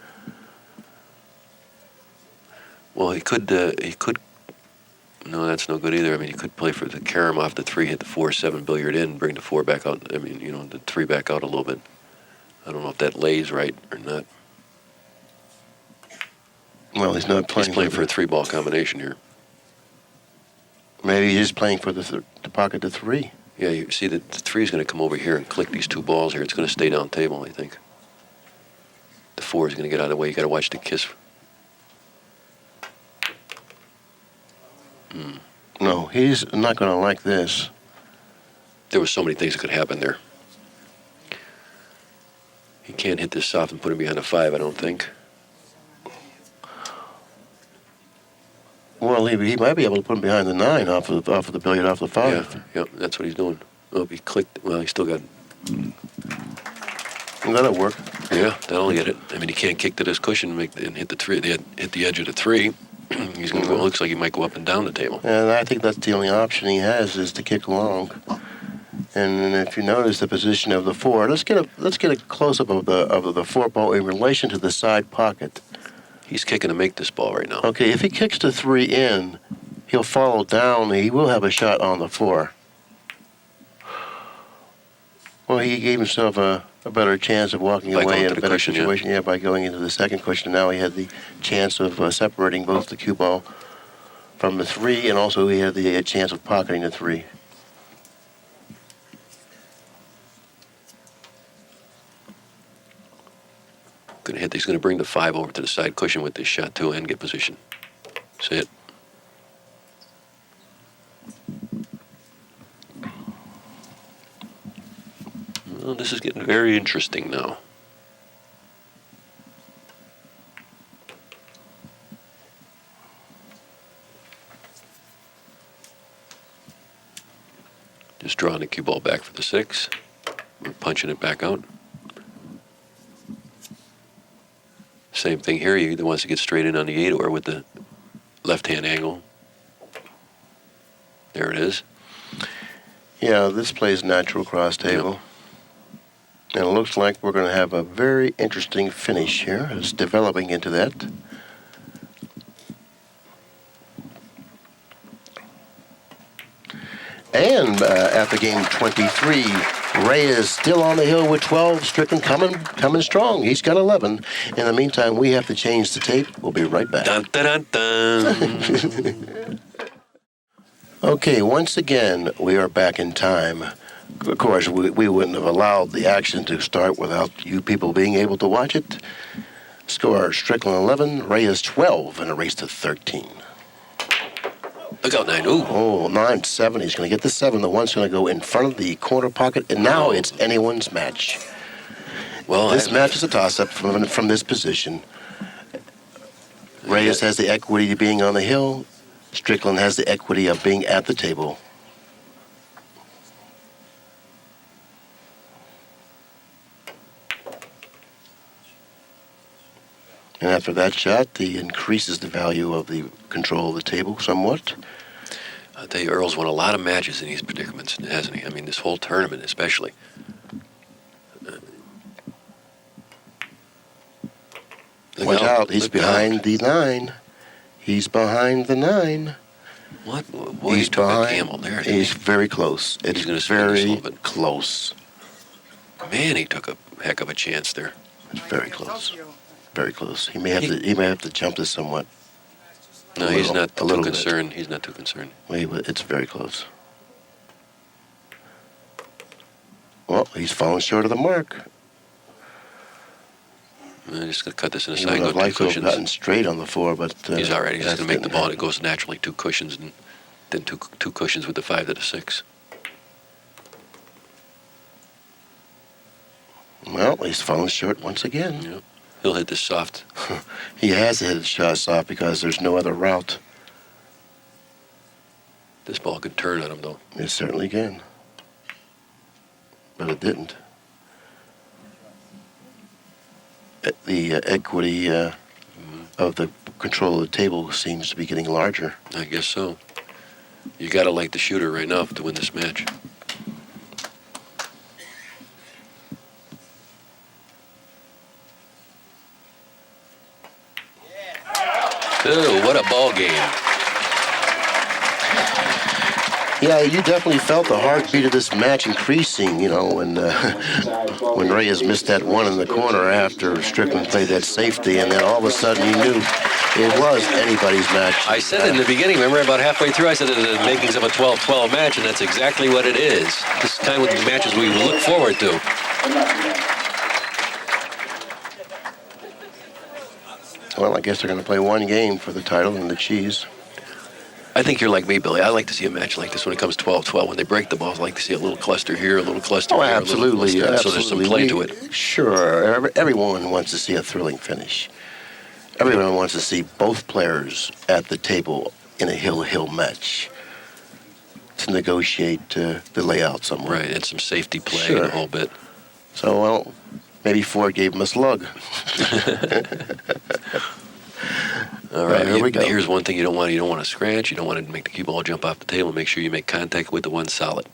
Well, he could. No, that's no good either. I mean, you could play for the carom off the 3, hit the 4-7 billiard in, bring the 4 back out. I mean, the 3 back out a little bit. I don't know if that lays right or not. Well, he's not playing. He's playing for a 3-ball combination here. Maybe he's playing for the pocket to 3. Yeah, you see that the 3 is going to come over here and click these 2 balls here. It's going to stay down table, I think. The 4 is going to get out of the way. You got to watch the kiss. No, he's not going to like this. There was so many things that could happen there. He can't hit this soft and put him behind a 5, I don't think. Well, he might be able to put him behind the 9 off of the billiard off the 5. Yeah, that's what he's doing. Oh, he clicked. Well, he still got. Well, that'll work. Yeah, that'll get it. I mean, he can't kick to this cushion and hit the 3. Hit the edge of the 3. He's going to go. It looks like he might go up and down the table. And I think that's the only option he has is to kick long. And if you notice the position of the 4, let's get a close up of the 4 ball in relation to the side pocket. He's kicking to make this ball right now. Okay, if he kicks the 3 in, he'll follow down. He will have a shot on the 4. Well, he gave himself a better chance of walking By away going in to a the better cushion, yeah. situation. Yeah, by going into the second cushion. Now he had the chance of separating both the cue ball from the 3, and also he had the chance of pocketing the 3. He's going to bring the 5 over to the side cushion with this shot too and get position. See it? Well, this is getting very interesting now. Just drawing the cue ball back for the 6. We're punching it back out. Same thing here. He either wants to get straight in on the 8 or with the left-hand angle. There it is. Yeah, this plays natural cross table. And it looks like we're going to have a very interesting finish here. It's developing into that. And after game 23, Reyes still on the hill with 12. Strickland coming strong. He's got 11. In the meantime, we have to change the tape. We'll be right back. Dun, dun, dun, dun. Okay, once again, we are back in time. Of course, we wouldn't have allowed the action to start without you people being able to watch it. Score, Strickland 11, Reyes 12, and a race to 13. Look out, 9. Ooh. Oh, 9-7. He's going to get the 7. The 1's going to go in front of the corner pocket, and now it's anyone's match. Well, This match is a toss-up from this position. Reyes has the equity of being on the hill. Strickland has the equity of being at the table. And after that shot, he increases the value of the control of the table somewhat. I'll tell you, Earl's won a lot of matches in these predicaments, hasn't he? I mean, this whole tournament especially. Watch out, he's look behind out. the 9. He's behind the 9. What? Boy, He's he took behind. a gamble there. Didn't He's he? very close. It's gonna spin this a very little bit. close. Man, he took a heck of a chance there. It's very close. Very close. He may have to jump this somewhat. No, A he's little- not a too little bit. concerned. He's not too concerned. It's very close. Well, he's falling short of the mark. I'm just going to cut this in a He side, would go have 2 liked to have cushions. gotten straight on the 4, but He's all right. He's just that going to make the didn't ball. happen. It goes naturally 2 cushions, and then two cushions with the 5 to the 6. Well, he's falling short once again. Yeah. He'll hit this soft. He has to hit his shots off because there's no other route. This ball could turn on him, though. It certainly can. But it didn't. The equity of the control of the table seems to be getting larger. I guess so. You got to like the shooter right now to win this match. Oh, what a ball game. Yeah, you definitely felt the heartbeat of this match increasing, when Reyes missed that one in the corner after Strickland played that safety, and then all of a sudden you knew it was anybody's match. I said in the beginning, remember about halfway through, I said it was the makings of a 12-12 match, and that's exactly what it is. This is kind of the matches we look forward to. Well, I guess they're going to play one game for the title and the cheese. I think you're like me, Billy. I like to see a match like this when it comes 12-12. When they break the balls, I like to see a little cluster here, a little cluster here, Absolutely. a little cluster. So there's some play to it. Sure. Everyone wants to see a thrilling finish. Everyone wants to see both players at the table in a hill-to-hill match to negotiate the layout somewhere. Right, and some safety play Sure. and a whole bit. So, well, maybe Ford gave him a slug. All right, here we go. Here's one thing you don't want. You don't want to scratch. You don't want to make the cue ball jump off the table. Make sure you make contact with the one solid.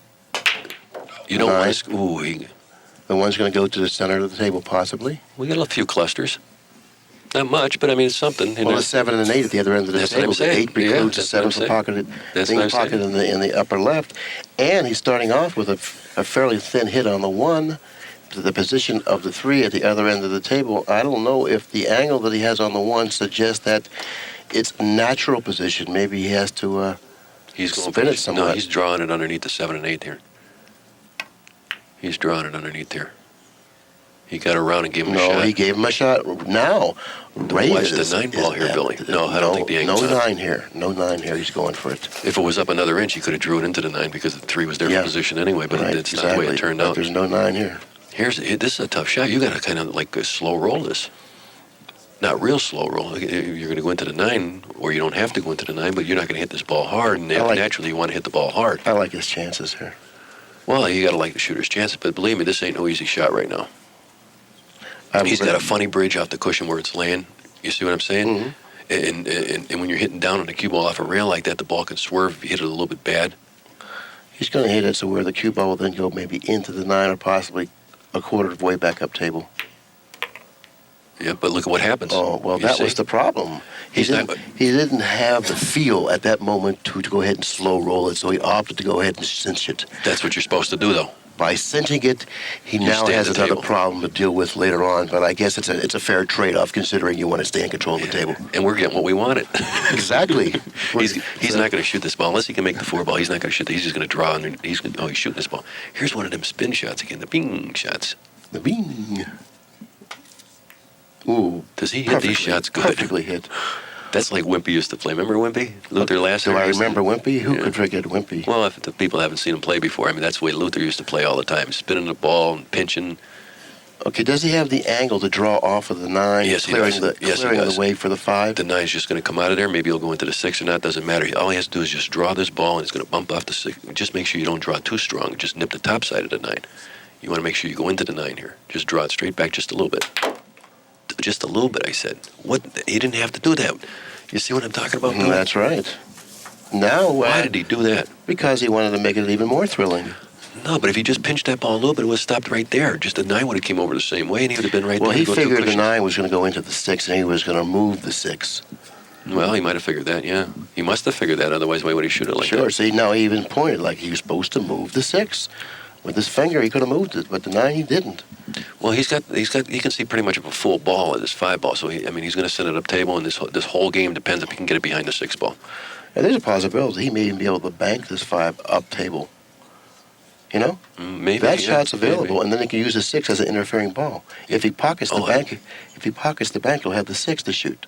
You don't want to. Ooh, The one's going to go to the center of the table, possibly. we got a few clusters. Not much, but I mean it's something. Well, the 7 and an 8 at the other end of the That's what table. I'm saying. The 8 precludes Yeah, the that's 7 what I'm from saying. pocketed, That's being what I'm saying. pocketed in the upper left. And he's starting off with a fairly thin hit on the 1 to the position of the 3 at the other end of the table. I don't know if the angle that he has on the 1 suggests that it's a natural position. Maybe he has to He's going spin for it somewhat. No, he's drawing it underneath the 7 and 8 here. He's drawing it underneath here. He got around and gave him a shot. No, he gave him a shot. Now, Reyes Watch the 9 ball here, Billy. No, I don't think the angle's No on. 9 here. No 9 here. He's going for it. If it was up another inch, he could have drew it into the 9 because the 3 was there Yeah. for position anyway. But Right, it's not the way it turned But out. there's no 9 here. This is a tough shot. You got to kind of like slow roll this. Not real slow roll. You're going to go into the 9, or you don't have to go into the 9, but you're not going to hit this ball hard. And naturally, you want to hit the ball hard. I like his chances here. Well, you got to like the shooter's chances. But believe me, this ain't no easy shot right now. He's got a funny bridge off the cushion where it's laying. You see what I'm saying? Mm-hmm. And when you're hitting down on the cue ball off a rail like that, the ball can swerve if you hit it a little bit bad. He's going to hit it so where the cue ball will then go maybe into the 9 or possibly a quarter of the way back up table. Yeah, but look at what happens. Oh, well, You that see? was the problem. He He's not- didn't have the feel at that moment to go ahead and slow roll it, so he opted to go ahead and cinch it. That's what you're supposed to do, though. By cinching it, he You now stay has at the another table. problem to deal with later on, but I guess it's a fair trade-off considering you want to stay in control of the table. And we're getting what we wanted. Exactly. He's not going to shoot this ball unless he can make the 4 ball. He's not going to shoot. He's just going to draw. And he's shooting this ball. Here's one of them spin shots again. The bing shots. The bing. Ooh. Does he hit these shots good? Perfectly hit. That's like Wimpy used to play. Remember Wimpy? Luther Lasser? Do I used to- remember Wimpy? Who Yeah. could forget Wimpy? Well, if the people haven't seen him play before, I mean, that's the way Luther used to play all the time. Spinning the ball and pinching. Okay, does he have the angle to draw off of the 9, Yes, he clearing, does. the, Yes, he clearing does. the way for the 5? The 9's just going to come out of there. Maybe he'll go into the 6 or not. Doesn't matter. All he has to do is just draw this ball, and it's going to bump off the 6. Just make sure you don't draw too strong. Just nip the top side of the 9. You want to make sure you go into the 9 here. Just draw it straight back just a little bit. Just a little bit, I said. What? He didn't have to do that. You see what I'm talking about? That's right. Now, Why did he do that? because he wanted to make it even more thrilling. No, but if he just pinched that ball a little bit, it would have stopped right there. Just the 9 would have came over the same way, and he would have been right Well, there. he to go to figured the cushions. 9 was going to go into the 6, and he was going to move the 6. Well, he might have figured that, yeah. He must have figured that, otherwise why would he shoot it like Sure. that? See, now he even pointed like he was supposed to move the 6. With his finger, he could have moved it, but the 9 he didn't. Well, he can see pretty much of a full ball at his 5 ball, so he's going to send it up table, and this whole game depends if he can get it behind the 6 ball. And there's a possibility he may even be able to bank this 5 up table. You know? Maybe. That yeah, shot's available, maybe. and then he can use the 6 as an interfering ball. If he pockets the bank, he'll have the 6 to shoot.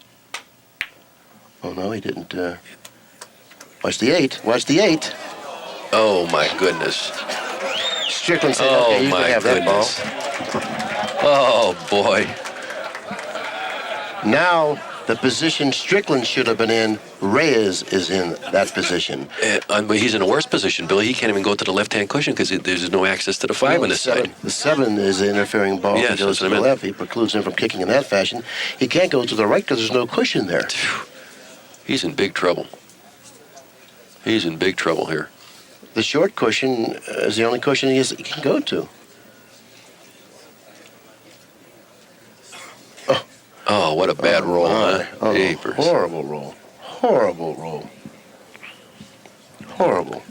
Oh no, he didn't. Watch the 8. Watch the 8. Oh my goodness. Strickland said, Oh "Okay, you my can have that ball." goodness. Oh boy. Now, the position Strickland should have been in, Reyes is in that position. But he's in a worse position, Billy. He can't even go to the left-hand cushion because there's no access to the 5 on the this side. The 7 is the interfering ball. Yes, If he goes that's to what the I meant. left, he precludes him from kicking in that fashion. He can't go to the right because there's no cushion there. He's in big trouble. He's in big trouble here. The short cushion is the only cushion he can go to. Oh, what a bad roll, huh? Oh, Jeepers. horrible roll. Horrible roll. Horrible.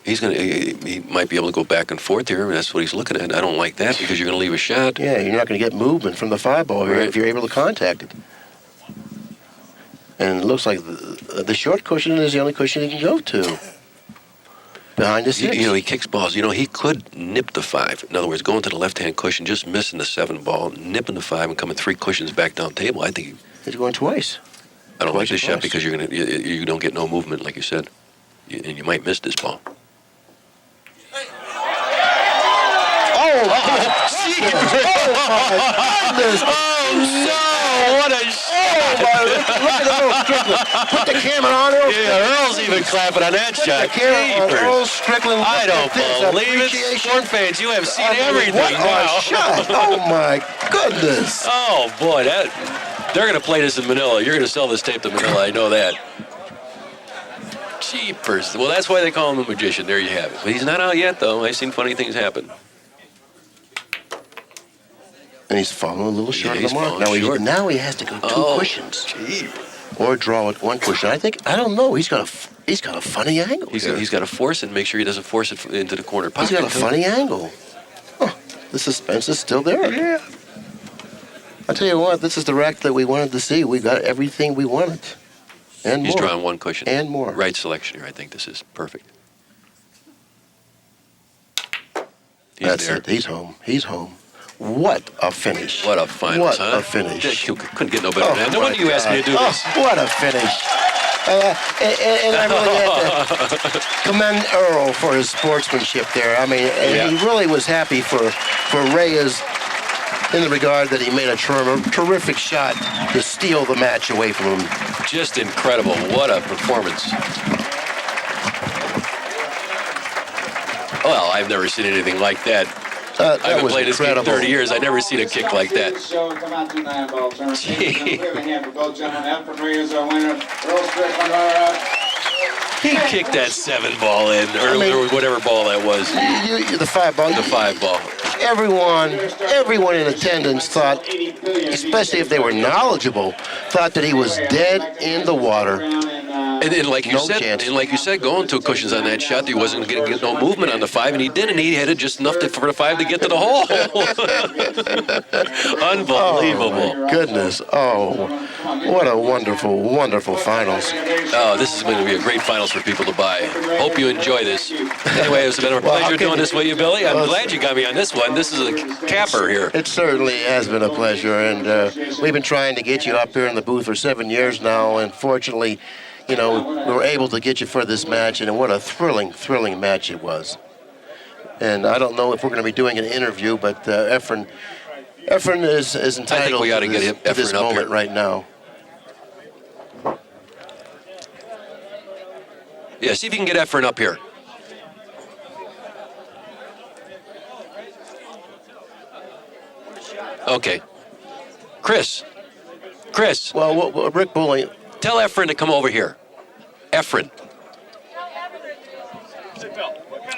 He might be able to go back and forth here. That's what he's looking at. I don't like that because you're going to leave a shot. Yeah, you're not going to get movement from the 5 ball here Right. if you're able to contact it. And it looks like the short cushion is the only cushion he can go to. Behind the 6. You know, he kicks balls. You know, he could nip the 5. In other words, going to the left-hand cushion, just missing the 7 ball, nipping the 5, and coming 3 cushions back down table. I think He's going twice. I don't like Twice this or shot twice. because you don't get no movement, like you said, and you might miss this ball. Oh, jeez. Oh, my goodness. no! What a Oh, my. Look at Earl Strickland. Put the camera on Earl Strickland. Yeah, Earl's even clapping on that Put shot. the camera on Jeepers. Earl Strickland. Look I at don't this believe it. appreciation. Sport fans, you have seen I mean, everything what now. a shot. Oh, my goodness. Oh, boy, they're going to play this in Manila. You're going to sell this tape to Manila. I know that. Jeepers. Well, that's why they call him a magician. There you have it. But he's not out yet, though. I've seen funny things happen. And he's falling a little short of he's the mark. falling short. Now he has to go 2 cushions. Gee. Or draw with 1 cushion. I don't know. He's got a funny angle. He's got to force it and make sure he doesn't force it into the corner pocket. He's got a funny angle. Huh. The suspense is still there. Yeah. I tell you what, this is the rack that we wanted to see. We got everything we wanted. And He's more. drawing 1 cushion. And more. Right selection here. I think this is perfect. That's it. He's home. He's home. What a finish. What a finals, What huh? a finish. You couldn't get no better than that. No wonder you asked me to do this. What a finish. And I really had to commend Earl for his sportsmanship there. I mean, and he really was happy for Reyes in the regard that he made a terrific shot to steal the match away from him. Just incredible. What a performance. Well, I've never seen anything like that. That I've was played this game incredible. 30 years. I've never seen a kick like that. He kicked that 7 ball in, or whatever ball that was. The 5 ball. The 5 ball. Everyone in attendance thought, especially if they were knowledgeable, thought that he was dead in the water. And like you No said, chance. going 2 cushions on that shot, he wasn't going to get no movement on the 5, and he did, and he had it just enough for the 5 to get to the hole. Unbelievable. Oh, my goodness. Oh, what a wonderful, wonderful finals. Oh, this is going to be a great finals for people to buy. Hope you enjoy this. Anyway, it's been a pleasure doing this with you, Billy. I'm glad you got me on this one. This is a capper here. It certainly has been a pleasure, and we've been trying to get you up here in the booth for 7 years now, and fortunately, we were able to get you for this match, and what a thrilling, thrilling match it was. And I don't know if we're going to be doing an interview, but Efren is entitled I think we ought to get to this Efren up moment here. right now. Yeah, see if you can get Efren up here. Okay. Chris. Well, Rick Bulling, Tell Efren to come over here. Efren.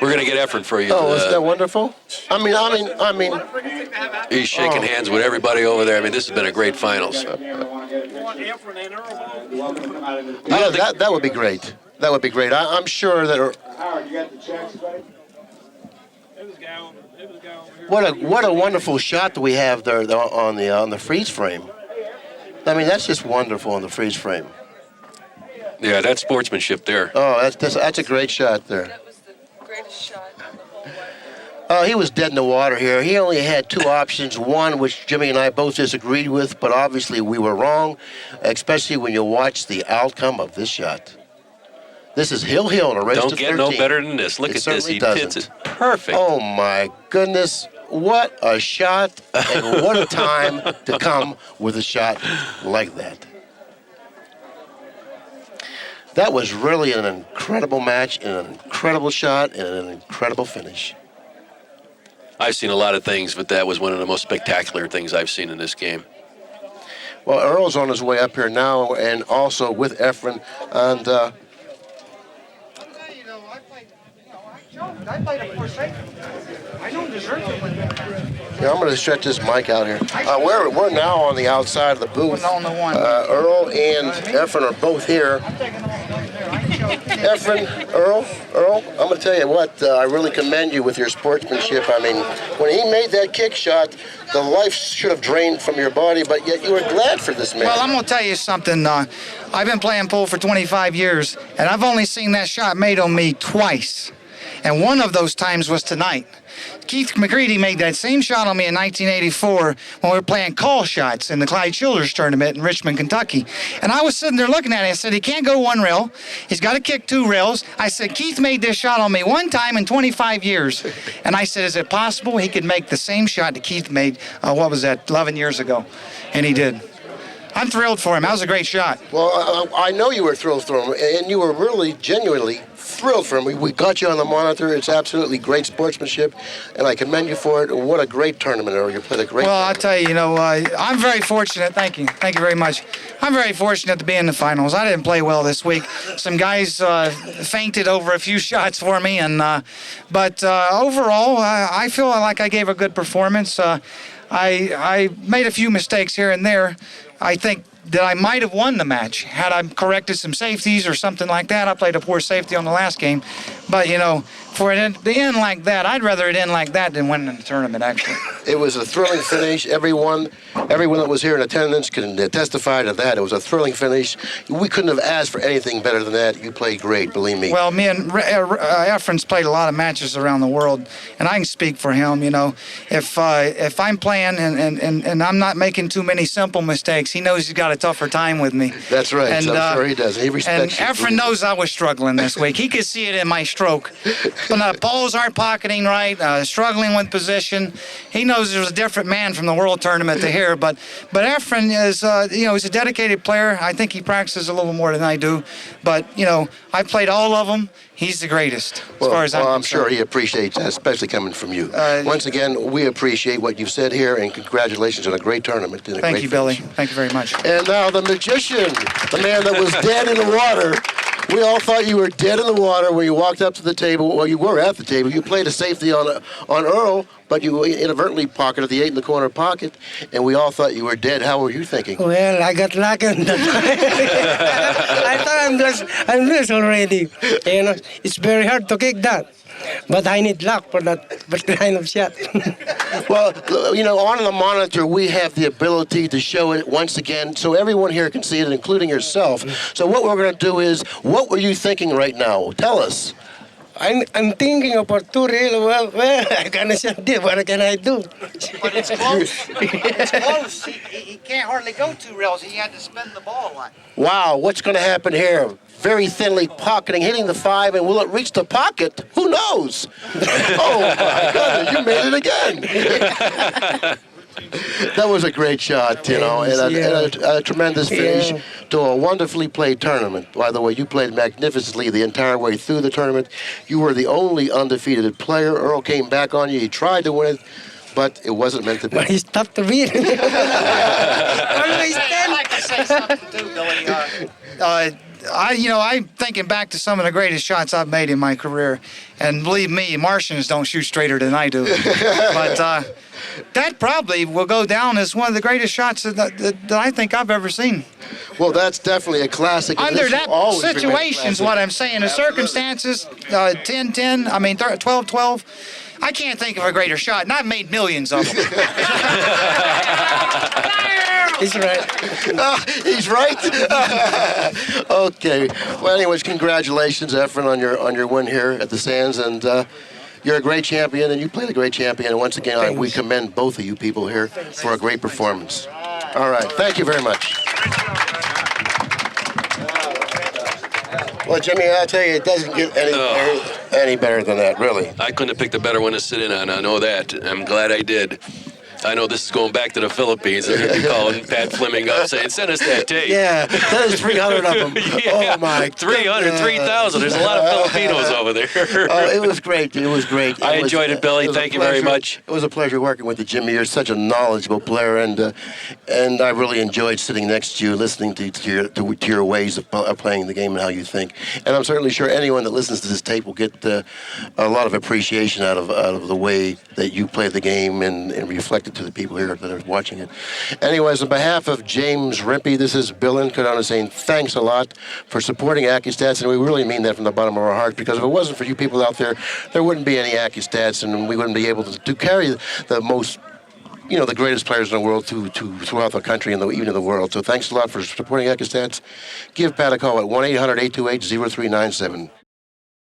We're going to get Efren for you. Oh, isn't that wonderful? I mean, he's shaking hands with everybody over there. I mean, this has been a great finals. yeah, that would be great. That would be great. I'm sure that. Howard, you got the checks, buddy? What a wonderful shot that we have there on the freeze frame. I mean, that's just wonderful on the freeze frame. Yeah, that's sportsmanship there. Oh, that's a great shot there. That was the greatest shot of the whole way. He was dead in the water here. He only had two options, one which Jimmy and I both disagreed with, but obviously we were wrong, especially when you watch the outcome of this shot. This is Hill to race to 13. Don't get no better than this. Look at this. He hits it perfect. Oh, my goodness. What a shot, and what a time to come with a shot like that. That was really an incredible match, and an incredible shot, and an incredible finish. I've seen a lot of things, but that was one of the most spectacular things I've seen in this game. Well, Earl's on his way up here now, and also with Efren, and I played it for safety. I don't deserve to win that match. yeah, I'm going to stretch this mic out here. We're now on the outside of the booth. On the one. Earl and Efren are both here. I'm taking the whole thing there. I ain't joking. Efren, Earl, I'm going to tell you what, I really commend you with your sportsmanship. I mean, when he made that kick shot, the life should have drained from your body, but yet you were glad for this man. Well, I'm going to tell you something. I've been playing pool for 25 years, and I've only seen that shot made on me twice. And one of those times was tonight. Keith McCready made that same shot on me in 1984 when we were playing call shots in the Clyde Childers tournament in Richmond, Kentucky. And I was sitting there looking at it. I said, he can't go one rail. He's got to kick two rails. I said, Keith made this shot on me one time in 25 years. And I said, is it possible he could make the same shot that Keith made, 11 years ago? And he did. I'm thrilled for him. That was a great shot. Well, I know you were thrilled for him, and you were really, genuinely thrilled for him. We got you on the monitor. It's absolutely great sportsmanship, and I commend you for it. What a great tournament, Earl. You played a great Well, I'll tournament. tell you, I'm very fortunate. Thank you. Thank you very much. I'm very fortunate to be in the finals. I didn't play well this week. Some guys fainted over a few shots for me, but overall, I feel like I gave a good performance. I made a few mistakes here and there. I think that I might have won the match had I corrected some safeties or something like that. I played a poor safety on the last game. But, for it to end like that, I'd rather it end like that than win the tournament, actually. It was a thrilling finish. Everyone that was here in attendance can testify to that. It was a thrilling finish. We couldn't have asked for anything better than that. You played great, believe me. Well, me and Efren's played a lot of matches around the world, and I can speak for him. If I'm playing and I'm not making too many simple mistakes, he knows he's got a tougher time with me. That's right. And, I'm sure he does. He respects you. And Efren knows I was struggling this week. He could see it in my stroke. When the balls aren't pocketing right, struggling with position, he knows there's a different man from the World Tournament to here. But Efren is, he's a dedicated player. I think he practices a little more than I do. But, I've played all of them. He's the greatest, as far as I'm concerned. sure he appreciates that, especially coming from you. Once again, we appreciate what you've said here, and congratulations on a great tournament. And a Thank great you, Billy. finish. Thank you very much. And now the magician, the man that was dead in the water. We all thought you were dead in the water when you walked up to the table. Well, you were at the table. You played a safety on Earl, but you inadvertently pocketed the 8 in the corner pocket, and we all thought you were dead. How were you thinking? Well, I got lucky on that. I thought I'm blessed already. It's very hard to kick that. But I need luck for that kind of shot. Well, on the monitor, we have the ability to show it once again so everyone here can see it, including yourself. So what we're going to do is, what were you thinking right now? Tell us. I'm thinking about two real well, I can't say what can I do? But it's close. It's close. He can't hardly go two rails. He had to spin the ball a lot. Wow, what's going to happen here? Very thinly pocketing, hitting the 5, and will it reach the pocket? Who knows? Oh, my goodness, you made it again. That was a great shot, and a tremendous finish to a wonderfully played tournament. By the way, you played magnificently the entire way through the tournament. You were the only undefeated player. Earl came back on you. He tried to win it, but it wasn't meant to be. But he's tough to beat. I'd like to say something too, Billy. I'm thinking back to some of the greatest shots I've made in my career, and believe me, Martians don't shoot straighter than I do. But that probably will go down as one of the greatest shots that I think I've ever seen. Well, that's definitely a classic. and Under this will that always remain a situation is classic. what I'm saying. The circumstances, 10-10, 12-12. I can't think of a greater shot, and I've made millions of them. He's right. He's right. Okay. Well, anyways, congratulations, Efren, on your win here at the Sands, and you're a great champion, and you played a great champion. And once again, we commend both of you people here for a great performance. All right. Thank you very much. Well, Jimmy, I'll tell you, it doesn't get any better than that, really. I couldn't have picked a better one to sit in on. I know that. I'm glad I did. I know this is going back to the Philippines. They're going to be calling Pat Fleming up saying, send us that tape. Yeah, there's 300 of them. Yeah, Oh, my 300, 3,000. There's a lot of Filipinos over there. It was great. It was great. I enjoyed it, Billy. Thank you very much. It was a pleasure working with you, Jimmy. You're such a knowledgeable player, and I really enjoyed sitting next to you, listening to your ways of playing the game and how you think. And I'm certainly sure anyone that listens to this tape will get a lot of appreciation out of the way that you play the game and reflect it to the people here that are watching it. Anyways, on behalf of James Rimpey, this is Bill Incardona saying thanks a lot for supporting AccuStats, and we really mean that from the bottom of our heart, because if it wasn't for you people out there, there wouldn't be any AccuStats, and we wouldn't be able to carry the most, the greatest players in the world throughout the country and even in the world. So thanks a lot for supporting AccuStats. Give Pat a call at 1-800-828-0397.